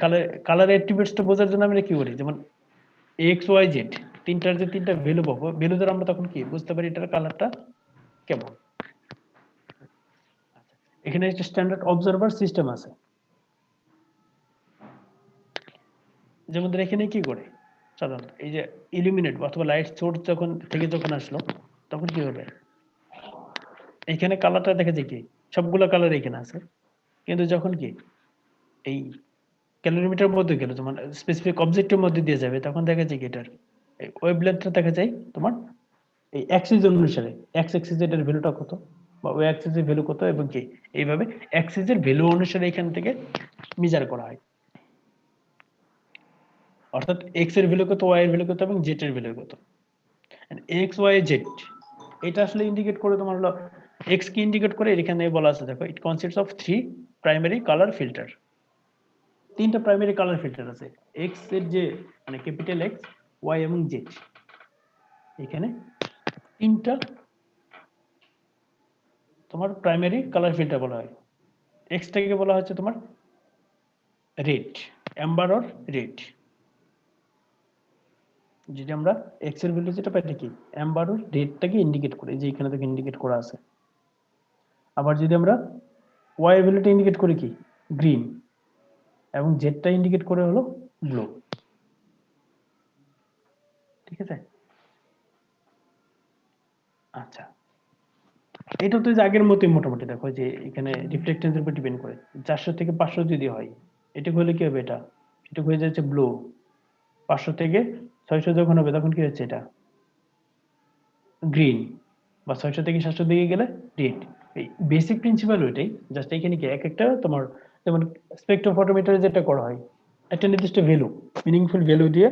কালার অ্যাট্রিবিউটসটা বোঝার জন্য আমরা কি করি, যেমন এক্স ওয়াই জেড তিনটার যে তিনটা ভ্যালু পাবো, ভ্যালু দ্বারা আমরা তখন কি বুঝতে পারি এটার কালারটা কেমন। এখানে একটা স্ট্যান্ডার্ড অবজারভার সিস্টেম আছে, যেমন এখানে কি করে সাধারণত এই যে ইলুমিনেট অথবা লাইট সোর্স যখন আসলো তখন কি হবে, এখানে কালারটা দেখা যায় কি সবগুলো কালার এখানে আছে, কিন্তু যখন কি এই ক্যালোরিমিটার মধ্যে গেল তোমার স্পেসিফিক অবজেক্টের মধ্যে দিয়ে যাবে, তখন দেখা যায় কি এটার এই ওয়েভলেন্থটা দেখা যায় তোমার এই অ্যাক্সিস অনুসারে, এক্স অ্যাক্সিস এর ভ্যালুটা কত বা ওয়াই অ্যাক্সিস এর ভ্যালু কত, এবং কি এইভাবে অ্যাক্সিস এর ভ্যালু অনুসারে এখান থেকে মেজার করা হয়। অর্থাৎ এক্স এর ভ্যালু কত, ওয়াই এর ভ্যালু কত এবং জেড এর ভ্যালু কত। এক্স ওয়াই জেড এটা আসলে ইন্ডিকেট করে তোমার হলো এক্স কি ইন্ডিকেট করে, এখানে বলা আছে দেখো, it consists of 3 primary colour filter. 3টা প্রাইমারি কালার ফিল্টার আছে, এক্স এর যে মানে ক্যাপিটাল এক্স, ওয়াই এবং জেড, এখানে 3টা তোমার প্রাইমারি কালার ফিল্টার বলা হয়। এক্সটাকে বলা হচ্ছে তোমার রেড, অ্যাম্বার অর রেড, যদি আমরা এক্স এর ভ্যালু যেটা পাই এটা কি m12 ডেটটাকে ইন্ডিকেট করে, যে এখানে থেকে ইন্ডিকেট করা আছে। আবার যদি আমরা ওয়াই এর ভ্যালুটা ইন্ডিকেট করি কি গ্রিন, এবং জেডটা ইন্ডিকেট করে হলো ব্লু। ঠিক আছে, আচ্ছা এটা তো যে আগের মতোই মোটামুটি। দেখো যে এখানে রিফ্লেকটেন্সের উপর ডিপেন্ড করে, 400 থেকে 500 যদি হয় এটা হলে কি হবে, এটা হয়ে যাচ্ছে ব্লু। 500 থেকে 600 যখন হবে তখন কি হচ্ছে এটা গ্রিন, বা 600 থেকে 700 দিকে গেলে রেড। এই বেসিক প্রিন্সিপাল ওইটাই, জাস্ট এখানে কি এক একটা তোমার যেমন স্পেকট্রোফটোমিটারে যেটা করা হয় একটা নির্দিষ্ট ভ্যালু, মিনিংফুল ভ্যালু দিয়ে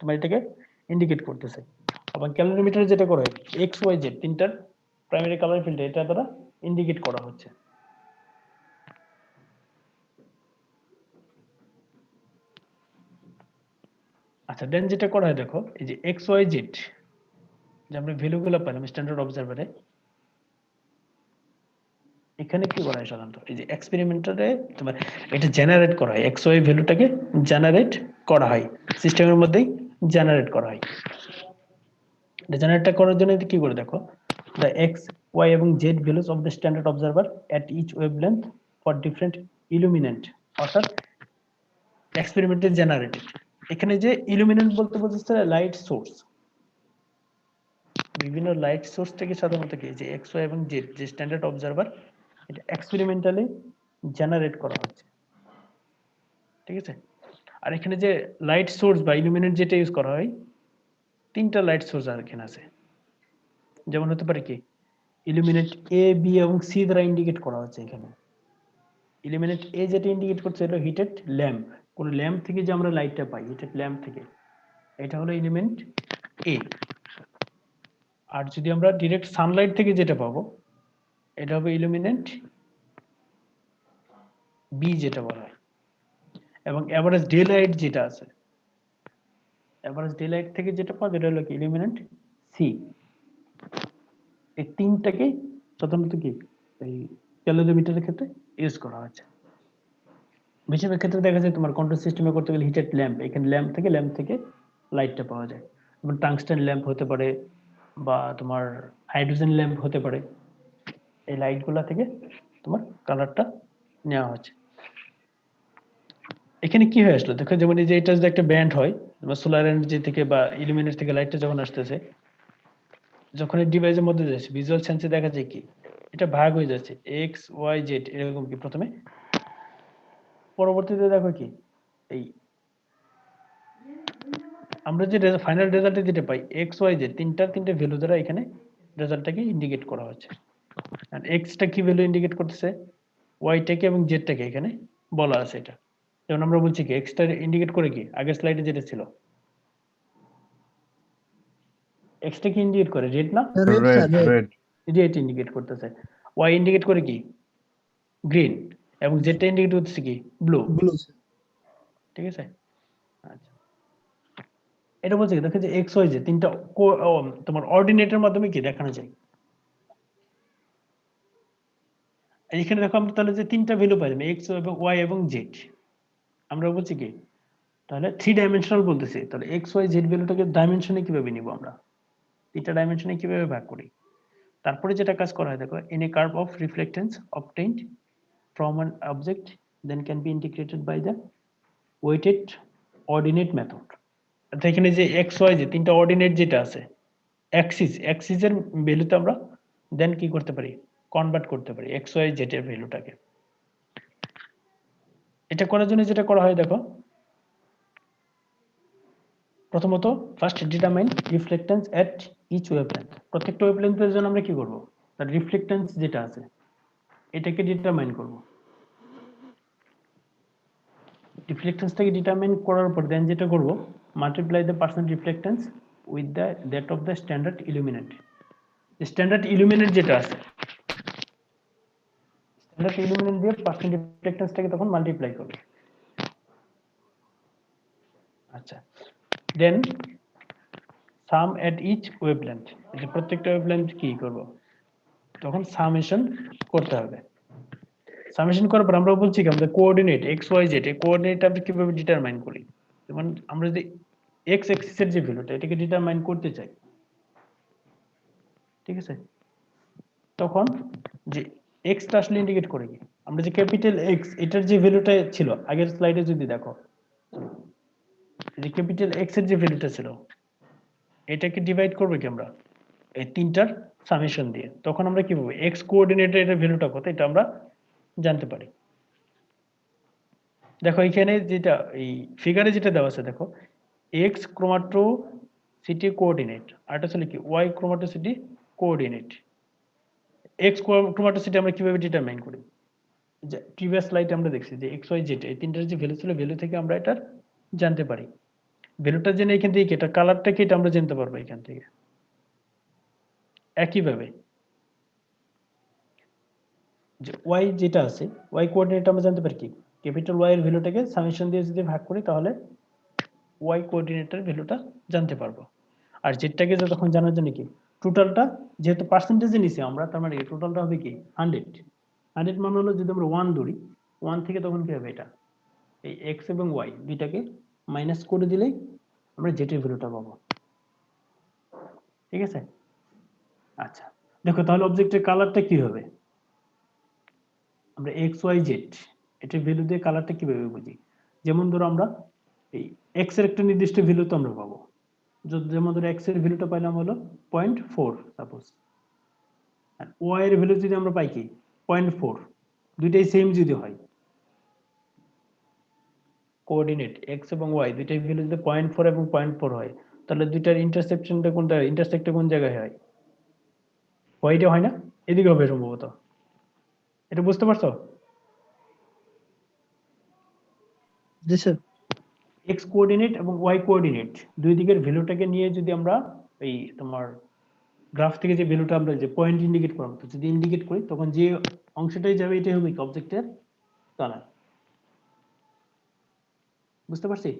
তোমার এটাকে ইন্ডিকেট করতেছে। আবার ক্যালোরিমিটারে যেটা করা হয় এক্স ওয়াই জেড তিনটার প্রাইমারি কালার ফিল্ড এটা দ্বারা ইন্ডিকেট করা হচ্ছে। আচ্ছা দেন যেটা করা হয় দেখো, এই যে এক্স ওয়াই জেড যে আমরা ভ্যালুগুলো পেলাম স্ট্যান্ডার্ড অবজারভারে, এখানে কি করা হয় সাধারণত এই যে এক্সপেরিমেন্টারে তোমার এটা জেনারেট করা হয়, এক্স ওয়াই ভ্যালুটাকে জেনারেট করা হয় সিস্টেমের মধ্যেই জেনারেট করা হয়। এটা জেনারেটটা করার জন্য কি করে দেখো, the x y এবং z values of the standard observer at each wavelength for different illuminant অর্থাৎ এক্সপেরিমেন্টে জেনারেটেড। এখানে যে ইলুমিনেন্ট বলতে বোঝাচ্ছে লাইট সোর্স, বিভিন্ন লাইট সোর্স থেকে সাধারণত কি যে এক্স ওয়াই এবং জেড যে স্ট্যান্ডার্ড অবজারভার এটা এক্সপেরিমেন্টালি জেনারেট করা হচ্ছে। ঠিক আছে, আর এখানে যে লাইট সোর্স বা ইলুমিনেন্ট যেটা ইউজ করা হয় তিনটা লাইট সোর্স আর এখানে আছে। যেমন হতে পারে কি ইলুমিনেট এ বি এবং সি দ্বারা ইন্ডিকেট করা হচ্ছে। এখানে ইলুমিনেট এ যেটা ইন্ডিকেট করছে হলো হিটেড ল্যাম্প, কোন ল্যাম্প থেকে যে আমরা লাইটটা পাই হিটেড ল্যাম্প থেকে, এটা হলো এলিমেন্ট এ। আর যদি আমরা ডিরেক্ট সানলাইট থেকে যেটা পাবো এটা হবে ইলুমিনেন্ট বি যেটা বলা হয়। এবং এভারেজ ডে লাইট যেটা আছে, এভারেজ ডে লাইট থেকে যেটা পাবো এটা হলো কি ইলুমিনেন্ট সি। এই তিনটাকে সাধারণত কি এই ক্যালোরিমিটারের ক্ষেত্রে ইউজ করা হচ্ছে। বেশিরভাগ ক্ষেত্রে দেখা যায় তোমার কন্ট্রোল সিস্টেমে করতে গেলে হিটেড ল্যাম্প, এখানে ল্যাম্প থেকে লাইটটা পাওয়া যায়। যেমন টাংস্টেন ল্যাম্প হতে পারে বা তোমার হাইড্রোজেন ল্যাম্প হতে পারে, এই লাইটগুলা থেকে তোমার কালারটা নেওয়া হচ্ছে। এখানে কি হয়ে আসলো দেখো, যেমন এই যে এটা যদি একটা ব্যান্ড হয় তোমার সোলার এনার্জি থেকে বা ইলুমিনেট থেকে লাইটটা যখন আসতেছে, যখন এই ডিভাইসের মধ্যে যাচ্ছে ভিজুয়াল সেন্সে দেখা যায় কি এটা ভাগ হয়ে যাচ্ছে এক্স ওয়াই জেড এরকম কি প্রথমে, পরবর্তীতে দেখো কি এই আমরা যে ফাইনাল রেজাল্টে যেটা পাই এক্স ওয়াই জেড তিনটা ভ্যালু দ্বারা এখানে রেজাল্টটাকে ইন্ডিকেট করা হচ্ছে। আর এক্সটা কি ভ্যালু ইন্ডিকেট করতেছে, ওয়াইটাকে এবং জেডটাকে এখানে বলা আছে। এটা যেমন আমরা বলছি কি এক্সটা ইন্ডিকেট করে কি আগের স্লাইডে যেটা ছিল এক্সটা কি ইন্ডিকেট করে রেড না, red sir red red red indicate করতেছে। ওয়াই ইন্ডিকেট করে কি গ্রিন, এবং জেডটা ইন্ডিকেট করতেছে কি ব্লু। ব্লু ঠিক আছে, আচ্ছা এটা বলছে কি দেখো যে এক্স ওয়াই জেড তিনটা তোমার অর্ডিনেটের মাধ্যমে কি দেখানো যায়। এখানে দেখো আমরা তাহলে যে তিনটা ভ্যালু পাইলাম এক্স এবং ওয়াই এবং জেড, আমরা বলছি কি তাহলে 3 ডাইমেনশনাল বলতেছি, তাহলে এক্স ওয়াই জেড ভ্যালুটাকে ডাইমেনশনে কিভাবে নিব আমরা, তিনটা ডাইমেনশনে কিভাবে ভাগ করি। তারপরে যেটা কাজ করা হয় দেখো in a curve of reflectance obtained from an object then can be integrated by the weighted ordinate method। অর্থাৎ এখানে যে এক্স ওয়াই যে তিনটা অর্ডিনেট যেটা আছে অ্যাক্সিসের ভ্যালুতে আমরা দেন কি করতে পারি কনভার্ট করতে পারি এক্স ওয়াই জেড এর ভ্যালুটাকে। এটা করার জন্য যেটা করা হয় দেখো, প্রথমত ফার্স্ট ডিটারমাইন রিফ্লেক্টেন্স এট ইচ ওয়েভলেন্থ। প্রত্যেকটা ওয়েভলেন্থের জন্য আমরা কি করব, তার রিফ্লেক্টেন্স যেটা আছে এটাকে ডিটারমাইন করব। রিফ্লেক্টেন্সটাকে ডিটারমাইন করার পর দেন যেটা করব multiply the percent reflectance with the that of the standard illuminant. Standard illuminant যেটা আছে স্ট্যান্ডার্ড ইলুমিনেট দিয়ে পার্সেন্ট রিফ্লেক্টেন্সটাকে তখন মাল্টিপ্লাই করব। আচ্ছা দেন সাম এট ইচ ওয়েভলেন্থ, এই যে প্রত্যেকটা ওয়েভলেন্থ কি করব তখন সামেশন করতে হবে। সামেশন করার পর আমরা বলছি কি আমাদের কোঅর্ডিনেট এক্স ওয়াই জেড এই কোঅর্ডিনেট আমরা কিভাবে ডিটারমাইন করি। যেমন আমরা যদি এক্স অ্যাক্সিসের যে ভ্যালুটা এটাকে ডিটারমাইন করতে চাই, ঠিক আছে? তখন যে এক্সটা আসলে ইন্ডিকেট করে কি, আমরা যে ক্যাপিটাল এক্স এটার যে ভ্যালুটা ছিল আগের স্লাইডে যদি দেখো, যে ক্যাপিটাল এক্স এর যে ভ্যালুটা ছিল এটাকে ডিভাইড করবো কি আমরা এই তিনটার সামেশন দিয়ে, তখন আমরা কি পাবো এক্স কোঅর্ডিনেটের এর ভ্যালুটা কত এটা আমরা জানতে পারি। দেখো এখানে যেটা এই ফিগারে যেটা দেওয়া আছে দেখো, এক্স ক্রোমাটোসিটি কোঅর্ডিনেট আর এটা ছিল কি ওয়াই ক্রোমাটোসিটি কোঅর্ডিনেট। এক্স ক্রোমাটোসিটি আমরা কিভাবে ডিটারমাইন করি, যে প্রিভিয়াস স্লাইডে আমরা দেখছি যে এক্স ওয়াই জেড এই তিনটার যে ভ্যালু ছিল ভ্যালু থেকে আমরা এটা জানতে পারি। ভ্যালুটা জেনে এখান থেকে এটা কালারটা কি এটা আমরা জানতে পারবো এখান থেকে। একইভাবে যে ওয়াই যেটা আছে ওয়াই কোঅর্ডিনেট আমরা জানতে পারি কি ক্যাপিটাল ওয়াই এর ভ্যালুটাকে সামেশন দিয়ে যদি ভাগ করি তাহলে ওয়াই কোঅর্ডিনেটের ভ্যালুটা জানতে পারবো। আর জেডটাকে যতক্ষণ জানার জন্য কি টোটালটা যেহেতু পার্সেন্টেজে নিছি আমরা, তার মানে টোটালটা হবে কি 100 মানে হলো যদি আমরা 1 ধরি 1 থেকে তখন কি হবে এটা এই এক্স এবং ওয়াই দুইটাকে মাইনাস করে দিলেই আমরা জেড এর ভ্যালুটা পাবো, ঠিক আছে? আচ্ছা দেখো তাহলে অবজেক্টের কালারটা কি হবে, আমরা এক্স ওয়াই জেড এটার ভ্যালু দিয়ে কালারটা কিভাবে বুঝি, যেমন ধরো আমরা এই এক্স এর একটা নির্দিষ্ট ভ্যালু তো আমরা পাবো, যেমন ধরো এক্স এর ভ্যালুটা পাইলাম হলো 0.4 সাপোজ, আর ওয়াই এর ভ্যালু যদি আমরা পাই কি 0.4, দুইটাই সেম যদি হয় কোঅর্ডিনেট এক্স এবং ওয়াই দুইটাই ভ্যালু যদি 0.4 এবং 0.4 হয় তাহলে দুইটার ইন্টারসেকশনটা কোনটা, ইন্টারসেক্টটা কোন জায়গায় হয়, ওয়াইটা হয় না, এদিকে হবে সম্ভবত। এটা বুঝতে পারছো? জি স্যার। এক্স কোঅর্ডিনেট এবং ওয়াই কোঅর্ডিনেট দুই দিকের ভ্যালুটাকে নিয়ে যদি আমরা এই তোমার গ্রাফ থেকে যে ভ্যালুটা আমরা যে পয়েন্ট ইন্ডিকেট করব তো যদি ইন্ডিকেট করি তখন যে অংশটাই যাবে এটাই হবে কি অবজেক্টের কালার। বুঝতে পারছি?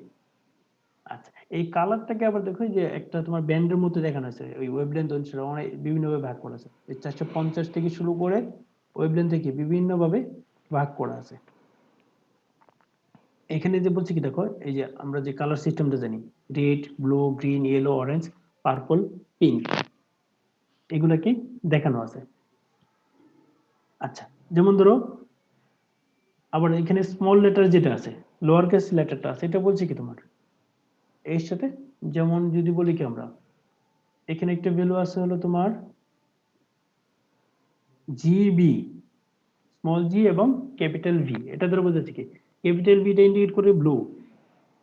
আচ্ছা এই কালারটাকে আবার দেখো যে একটা তোমার ব্যান্ডের মধ্যে দেখানো আছে, ওই ওয়েভলেন্থ অনুসারে অনেক বিভিন্নভাবে ভাগ করা আছে, 450 থেকে শুরু করে ওয়েভলেন্থ থেকে বিভিন্নভাবে ভাগ করা আছে। এখানে যে বলছি কি দেখো এই যে আমরা যে কালার সিস্টেমটা জানি red blue green yellow orange purple pink এগুলা কি দেখানো আছে। আচ্ছা যেমন ধরো আবার এখানে স্মল লেটার যেটা আছে লোয়ার কেস লেটারটা আছে এটা বলছি কি তোমার এর সাথে, যেমন যদি বলি কি আমরা এখানে একটা ভ্যালু আছে হলো তোমার জিবি স্মল জি এবং ক্যাপিটাল ভি, এটা ধরে বোঝাচ্ছে কি ক্যাপিটাল ভিটা ইন্ডিকেট করে ব্লু,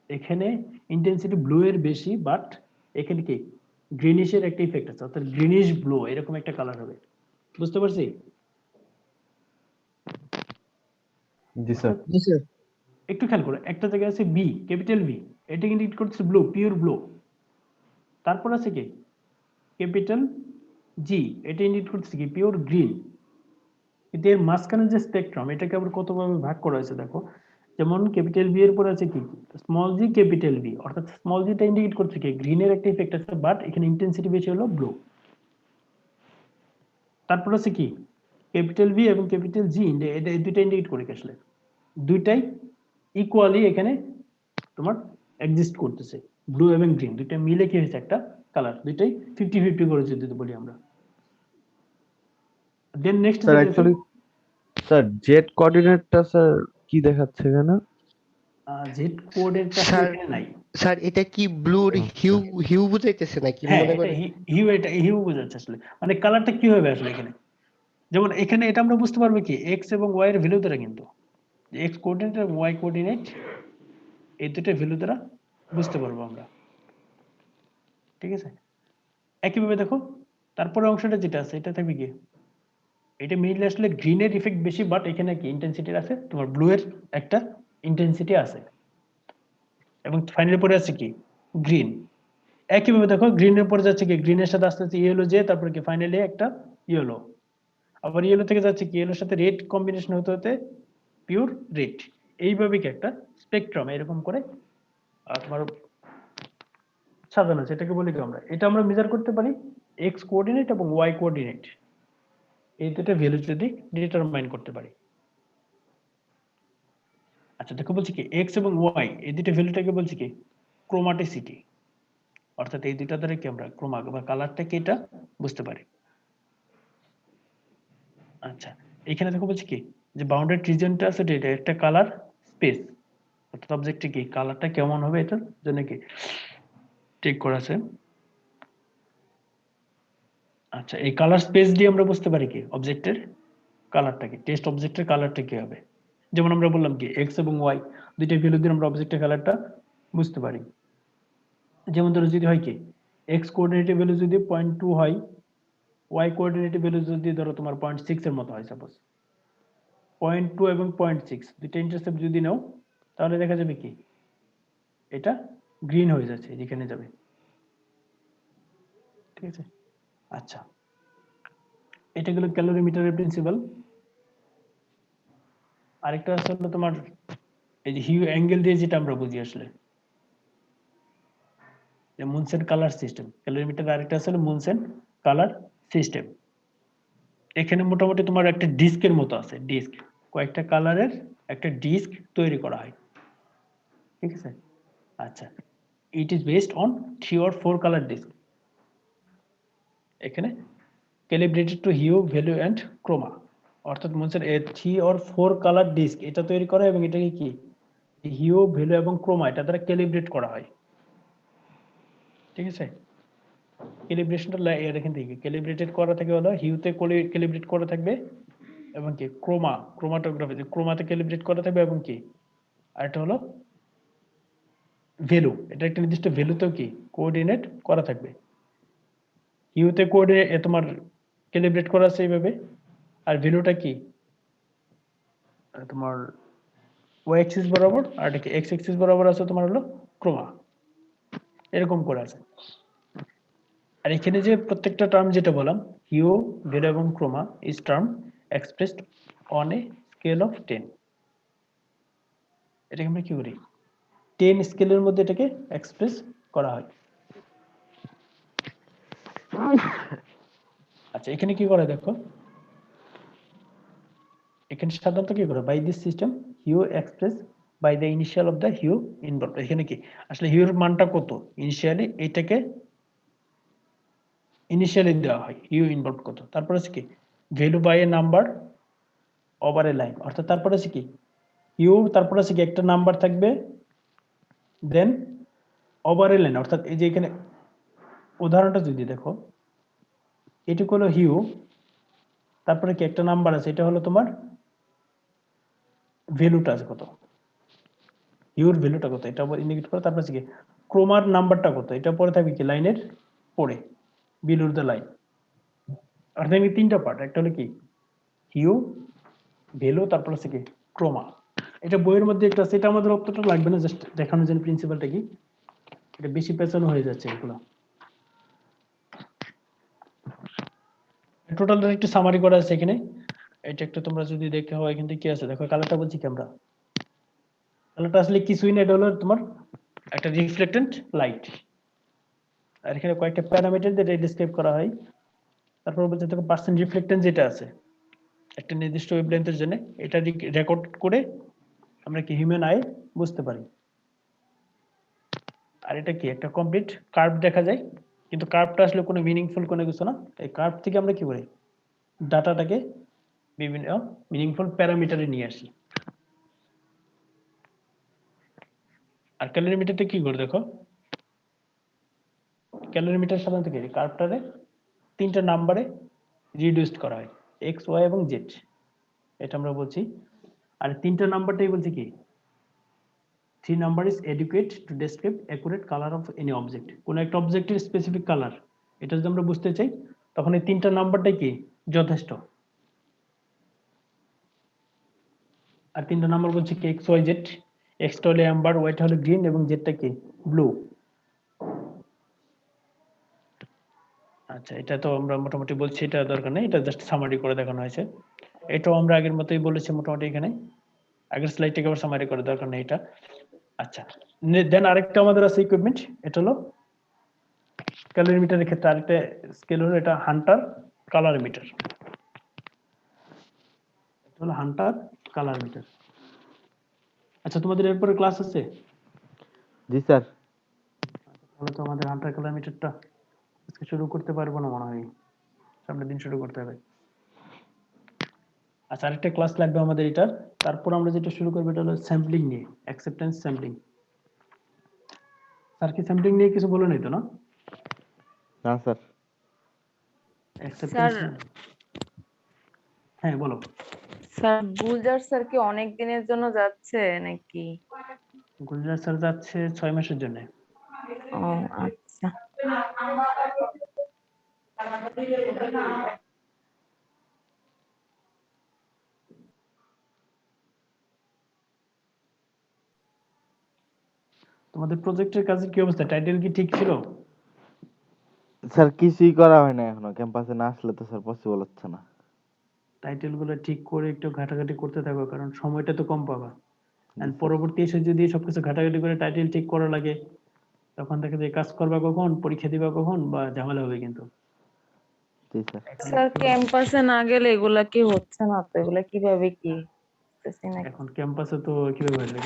এখানে ইন্টেন্সিটি ব্লু এর বেশি বাট এখানে কি গ্রিনিশের একটা ইফেক্ট আছে অর্থাৎ গ্রিনিশ ব্লু এরকম একটা কালার হবে। বুঝতে পারছি? জি স্যার। জি স্যার। একটু খেয়াল করো একটা জায়গায় আছে বি ক্যাপিটাল বি এটা ইন্ডিকেট করছে ব্লু পিওর ব্লু, তারপর আছে কি ক্যাপিটাল জি এটা ইন্ডিকেট করছে কি পিওর গ্রিন, কিন্তু এর মাঝখানে যে স্পেকট্রাম এটাকে আবার কতভাবে ভাগ করা হয়েছে দেখো, যেমন ক্যাপিটাল বি এর পর আছে কি স্মল জি ক্যাপিটাল বি অর্থাৎ স্মল জিটা ইন্ডিকেট করছে কি গ্রিনের একটা ইফেক্ট আছে বাট এখানে ইন্টেন্সিটি বেশি হলো ব্লু, তারপর আছে কি ক্যাপিটাল বি এবং ক্যাপিটাল জি এটা এই দুইটা ইন্ডিকেট করে কি আসলে দুইটাই ইকুয়ালি এখানে তোমার এক্সিস্ট করতেছে, ব্লু এবং গ্রিন দুইটা মিলে কি হয়েছে একটা কালার, দুইটাই 50-50 করে যদি বলি আমরা। Then next sir actually sir Z কোঅর্ডিনেটটা স্যার কি দেখাচ্ছে এখানে? জেড কোঅর্ডিনেটটা স্যার এখানে নাই। স্যার এটা কি ব্লুর হিউ হিউ বুঝাইতেছে নাকি হ্যাঁ মনে এটা করেন? এটা হিউ বোঝাচ্ছে আসলে, মানে কালারটা কি হবে আসলে এখানে, যেমন এখানে এটা আমরা বুঝতে পারবো কি এক্স এবং ওয়াই এর ভ্যালু দ্বারা, কিন্তু এক্স কোঅর্ডিনেট এবং ওয়াই কোঅর্ডিনেট এই দুটো ভ্যালু দ্বারা বুঝতে পারবো আমরা, ঠিক আছে? একইভাবে দেখো তারপরে অংশটা যেটা আছে এটা থাকবে কি এটা মিডলে আসলে গ্রিনের ইফেক্ট বেশি বাট এখানে কি ইন্টেন্সিটি আছে তোমার ব্লু এর একটা ইন্টেন্সিটি আছে, এবং ফাইনালি পরে আছে কি গ্রিন। একইভাবে দেখো গ্রিনের পরে যাচ্ছে কি গ্রিনের সাথে আস্তে আস্তে ইয়েলো যে তারপরে কি ফাইনালি একটা ইয়েলো, আবার ইয়েলো থেকে যাচ্ছে কি ইয়েলোর সাথে রেড কম্বিনেশন হতে হতে পিওর রেড, এইভাবে কি একটা স্পেকট্রাম এরকম করে তোমার সাজানো আছে। এটাকে বলি কি আমরা এটা আমরা মেজার করতে পারি এক্স কোঅর্ডিনেট এবং ওয়াই কোঅর্ডিনেট এই দুটো ভ্যালু যদি ডিটারমাইন করতে পারি। আচ্ছা দেখো বলছি কি এক্স এবং ওয়াই এই দুটো ভ্যালুটাকে বলছি কি ক্রোমাটিসিটি, অর্থাৎ এই দুইটা ধরে কি আমরা ক্রোমা বা কালারটা কি এটা বুঝতে পারি। আচ্ছা, এখানে দেখো বলছি কি যে বাউন্ডারি রিজিয়নটা আছে এটা একটা কালার স্পেস, অর্থাৎ অবজেক্টে কি কালারটা কেমন হবে এটার জন্য কি ঠিক করা আছে। আচ্ছা, এই কালার স্পেস দিয়ে আমরা বুঝতে পারি কি অবজেক্টের কালারটা কি, টেস্ট অবজেক্টের কালারটা কি হবে। যেমন আমরা বললাম কি এক্স এবং ওয়াই দুইটা ভ্যালু দিয়ে আমরা অবজেক্টের কালারটা বুঝতে পারি। যেমন ধরো যদি হয় কি এক্স কোঅর্ডিনেটের ভ্যালু যদি 0.2 হয়, ওয়াই কোঅর্ডিনেটের ভ্যালু যদি ধরো তোমার 0.6 এর মতো হয়, সাপোজ 0.2 এবং 0.6 দুইটা ইন্টারসেপ্ট যদি নাও তাহলে দেখা যাবে কি এটা গ্রিন হয়ে যাচ্ছে, যেখানে যাবে। ঠিক আছে, আচ্ছা এটা গেল ক্যালোরিমিটারের প্রিন্সিপাল। আরেকটা আছে হলো তোমার এই যে হিউ অ্যাঙ্গেল দিয়ে যেটা আমরা বুঝি আসলে যে মুনসেন কালার সিস্টেম। ক্যালোরিমিটার আরেকটা আছে হলো মুনসেন কালার সিস্টেম। এখানে মোটামুটি তোমার একটা ডিস্কের মতো আছে, ডিস্ক কয়েকটা কালারের একটা ডিস্ক তৈরি করা হয়। ঠিক আছে, আচ্ছা it is based on 3 or 4 colour disc. এখানে calibrated to hue value and chroma, অর্থাৎ মুনসেন 3 or 4 কালার ডিস্ক এটা তৈরি করা এবং এটাকে কি হিউ ভ্যালু এবং ক্রোমা এটা দ্বারা ক্যালিব্রেট করা হয়। ঠিক আছে, ক্যালিব্রেশনটা এখান থেকে ক্যালিব্রেটেড করা থাকে হলো হিউতে ক্যালিব্রেট করা থাকবে এবং কি ক্রোমাটোগ্রাফি ক্রোমাতে ক্যালিব্রেট করা থাকবে এবং কি আরেকটা হলো ভ্যালু, এটা একটা নির্দিষ্ট ভ্যালুতেও কি কোঅর্ডিনেট করা থাকবে। হিউতে কোঅর্ডিনেট তোমার ক্যালিব্রেট করা আছে এইভাবে, আর ভ্যালুটা কি তোমার ওয়াই অ্যাক্সিস বরাবর আর এটাকে এক্স অ্যাক্সিস বরাবর আছে তোমার হলো ক্রোমা, এরকম করে আছে। আর এখানে যে প্রত্যেকটা টার্ম যেটা বললাম হিউ ভ্যালু এবং Croma is term expressed on a scale of 10। এটাকে আমরা কি করি 10 স্কেলের মধ্যে এটাকে এক্সপ্রেস করা হয়। আচ্ছা এখানে কি করে দেখো, এখানে সাধারণত কি করে by this system hue express by the initial of the hue involve. এখানে কি আসলে হিউর মানটা কত ইনিশিয়ালি এটাকে ইনিশিয়ালি দেওয়া হয় হিউ ইনভলভ কত, তারপরে আছে কি value by a number over a line, অর্থাৎ তারপরে আছে কি হিউ তারপরে আছে কি একটা নাম্বার থাকবে দেন ওভার এ লাইন, অর্থাৎ এই যে এখানে উদাহরণটা যদি দেখো এটুকু হলো হিউ, তারপরে কি একটা নাম্বার আছে এটা হলো তোমার ভ্যালুটা আছে কত, হিউর ভ্যালুটা কত এটা ইন্ডিকেট করে, তারপরে কি ক্রোমার নাম্বারটা কত এটা পরে থাকবে কি লাইনের পরে বিলোর দ্য লাইন। আর দেখবি তিনটা পার্ট, একটা হলো কি হিউ ভ্যালু তারপর হচ্ছে কি ক্রোমা। এটা বইয়ের মধ্যে একটা আছে, এটা আমাদের অতটা লাগবে না, জাস্ট দেখানোর জন্য প্রিন্সিপালটা কি, এটা বেশি পেছানো হয়ে যাচ্ছে এগুলো। টোটাল একটু সামারি করা আছে এখানে, এটা একটু তোমরা যদি দেখতে হয় এখান থেকে কি আছে দেখো, কালারটা বলছি কি আমরা কালারটা আসলে কিছুই না, এটা হলো তোমার একটা রিফ্লেক্টেন্ট লাইট। আর এখানে কয়েকটা প্যারামিটার দিয়ে ডিসক্রাইব করা হয়। তারপর বলছে দেখো পার্সেন্ট রিফ্লেক্টেন্স যেটা আছে একটা নির্দিষ্ট ওয়েভলেন্থের জন্য, এটা রেকর্ড করে আমরা কি হিউম্যান আই বুঝতে পারি। আর এটা কি একটা কমপ্লিট কার্ভ দেখা যায়, কিন্তু কার্ভটা আসলে কোনো মিনিংফুল কোনো কিছু না, এই কার্ভ থেকে আমরা কি করি ডাটাটাকে বিভিন্ন মিনিংফুল প্যারামিটারে নিয়ে আসি। আর ক্যালোরিমিটারটা কি করে দেখো, ক্যালোরিমিটার সাধারণত কি কার্ভটারে তিনটা নাম্বারে রিডিউসড করা হয় এক্স ওয়াই এবং জেড, এটা আমরা বলছি। আর তিনটা নাম্বারটাই বলছি কি 3 number is adequate to describe accurate color of any object। কোন একটা অবজেক্টের স্পেসিফিক কালার এটা যদি আমরা বুঝতে চাই তখন এই তিনটা নাম্বারটাই কি যথেষ্ট। আর তিনটা নাম্বার বলছে কি এক্স ওয়াই জেড, এক্সটা হলো অ্যাম্বার, ওয়াইটা হলো গ্রিন এবং জেডটা কি ব্লু। আচ্ছা এটা তো আমরা মোটামুটি বলছি, এটা দরকার নেই, এটা জাস্ট সামারি করে দেখানো হয়েছে। এটাও আমরা আগের মতোই বলেছি মোটামুটি, এখানে আগের স্লাইডটাকে আবার সামারি করে দরকার নেই এটা। আচ্ছা দেন আরেকটা আমাদের আছে ইকুইপমেন্ট, এটা হলো ক্যালোরিমিটারের ক্ষেত্রে আরেকটা স্কেল হলো এটা হান্টার কালারিমিটার। এটা হলো হান্টার কালারিমিটার। আচ্ছা তোমাদের এরপরে ক্লাস আছে? জি স্যার। তাহলে তো আমাদের হান্টার কিলোমিটারটা আজকে শুরু করতে পারবো না মনে হয়, সামনের দিন শুরু করতে হবে। আচ্ছা, আরেকটা ক্লাস লাগবে আমাদের এটা। তারপর আমরা যেটা শুরু করবো এটা হলো স্যাম্পলিং নিয়ে, অ্যাকসেপ্টেন্স স্যাম্পলিং। স্যার কি স্যাম্পলিং নিয়ে কিছু বলে নাই তো না? না স্যার। অ্যাকসেপ্টেন্স, স্যার হ্যাঁ বলো। স্যার গুলজার স্যার কি অনেক দিনের জন্য যাচ্ছে নাকি? গুলজার স্যার যাচ্ছে 6 মাসের জন্য। ও আচ্ছা। তোমাদের প্রজেক্টের কাজের কি অবস্থা? টাইটেল কি ঠিক ছিল? স্যার কিছুই করা হয় না এখনো, ক্যাম্পাসে না আসলে তো স্যার পসিবল হচ্ছে না। টাইটেল গুলো ঠিক করে একটু ঘাটাঘাটি করতে থাকো, কারণ সময়টা তো কম পাবা। জি এন্ড স্যার। পরবর্তী এসে যদি সবকিছু ঘাটাঘাটি করে টাইটেল ঠিক করা লাগে, তখন দেখে যে কাজ করবা কখন, পরীক্ষা দিবা কখন, বা ঝামেলা হবে কিন্তু। জি স্যার। এখন স্যার একটু, ক্যাম্পাসে না গেলে এগুলা কি হচ্ছে না তো, এগুলা কিভাবে কি বুঝতেছি না। এখন ক্যাম্পাসে তো কিভাবে আসবে?